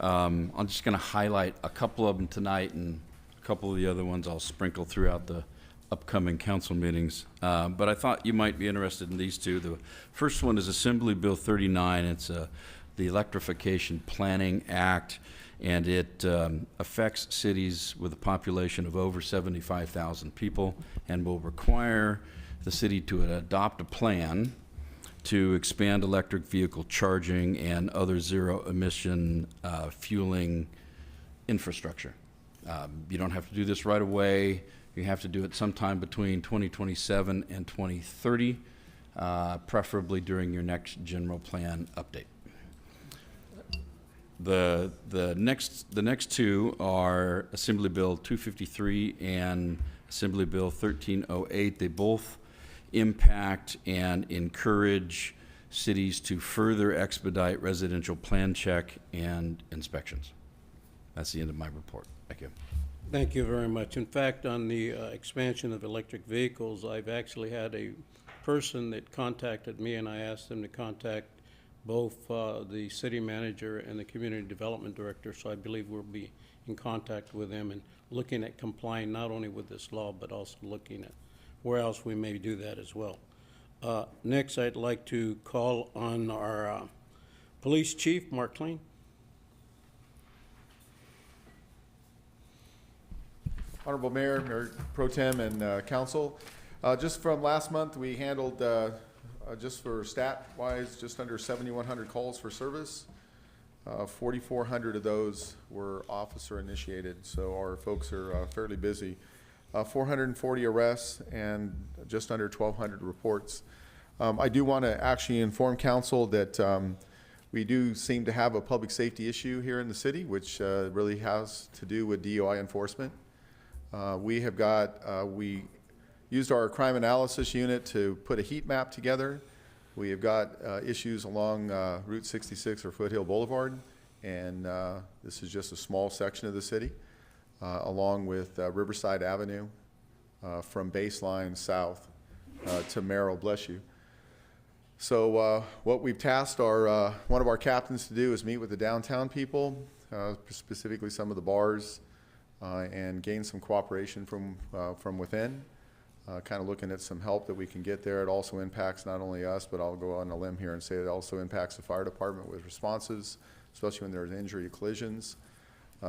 I'm just going to highlight a couple of them tonight, and a couple of the other ones I'll sprinkle throughout the upcoming council meetings. But I thought you might be interested in these two. The first one is Assembly Bill 39. It's the Electrification Planning Act, and it affects cities with a population of over 75,000 people and will require the city to adopt a plan to expand electric vehicle charging and other zero-emission fueling infrastructure. You don't have to do this right away. You have to do it sometime between 2027 and 2030, preferably during your next general plan update. The next two are Assembly Bill 253 and Assembly Bill 1308. They both impact and encourage cities to further expedite residential plan check and inspections. That's the end of my report. Thank you. Thank you very much. In fact, on the expansion of electric vehicles, I've actually had a person that contacted me, and I asked them to contact both the city manager and the community development director, so I believe we'll be in contact with them and looking at complying not only with this law, but also looking at where else we may do that as well. Next, I'd like to call on our police chief, Mark Klein. Honorable Mayor, Mayor Pro Tem, and Council. Just from last month, we handled, just for stat-wise, just under 7,100 calls for service. 4,400 of those were officer-initiated, so our folks are fairly busy. 440 arrests and just under 1,200 reports. I do want to actually inform Council that we do seem to have a public safety issue here in the city, which really has to do with DUI enforcement. We used our crime analysis unit to put a heat map together. We have got issues along Route 66 or Foothill Boulevard, and this is just a small section of the city, along with Riverside Avenue from Baseline south to Merrill, bless you. So what we've tasked one of our captains to do is meet with the downtown people, specifically some of the bars, and gain some cooperation from within. Kind of looking at some help that we can get there. It also impacts not only us, but I'll go on a limb here and say it also impacts the fire department with responses, especially when there's injury or collisions.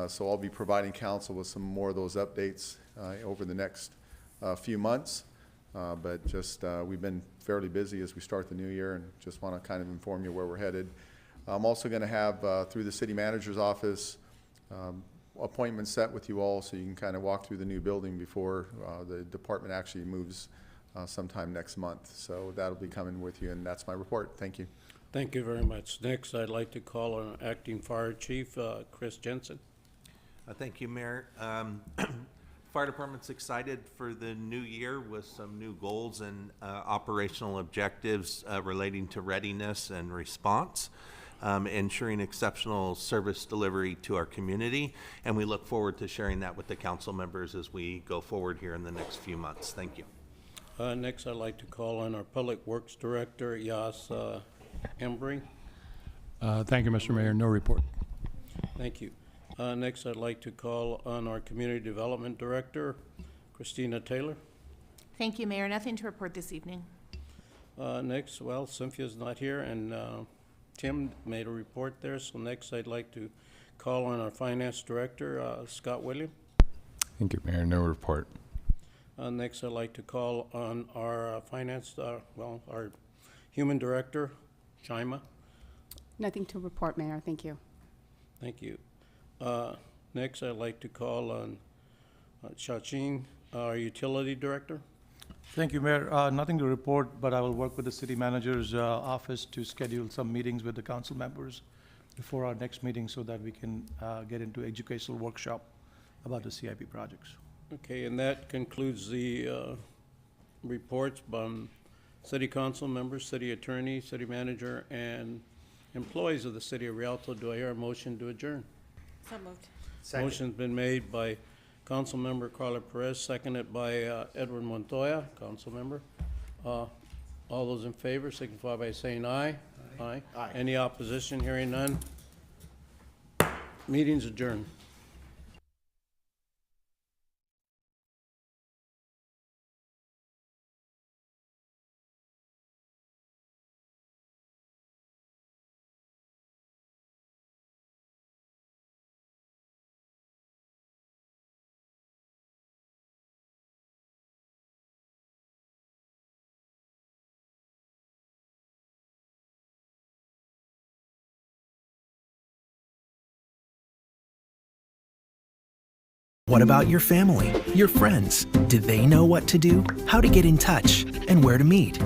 So I'll be providing Council with some more of those updates over the next few months. But just we've been fairly busy as we start the new year, and just want to kind of inform you where we're headed. I'm also going to have, through the city manager's office, appointments set with you all so you can kind of walk through the new building before the department actually moves sometime next month. So that'll be coming with you, and that's my report. Thank you. Thank you very much. Next, I'd like to call on Acting Fire Chief Chris Jensen. Thank you, Mayor. Fire Department's excited for the new year with some new goals and operational objectives relating to readiness and response. Ensuring exceptional service delivery to our community, and we look forward to sharing that with the council members as we go forward here in the next few months. Thank you. Next, I'd like to call on our Public Works Director, Yas Embry. Thank you, Mr. Mayor. No report. Thank you. Next, I'd like to call on our Community Development Director, Christina Taylor. Thank you, Mayor. Nothing to report this evening. Next, well, Cynthia's not here, and Tim made a report there, so next I'd like to call on our Finance Director, Scott William. Thank you, Mayor. No report. Next, I'd like to call on our our Human Director, Shaima. Nothing to report, Mayor. Thank you. Thank you. Next, I'd like to call on Shachin, our Utility Director. Thank you, Mayor. Nothing to report, but I will work with the city manager's office to schedule some meetings with the council members before our next meeting so that we can get into educational workshop about the CIP projects. Okay, and that concludes the reports from city council members, city attorney, city manager, and employees of the city of Rialto. Do I hear a motion to adjourn? So moved. Second. Motion's been made by Councilmember Carla Perez, seconded by Edwin Montoya, council member. All those in favor signify by saying aye. Aye. Aye. Any opposition? Hearing none. Meeting's adjourned. What about your family, your friends? Do they know what to do, how to get in touch, and where to meet?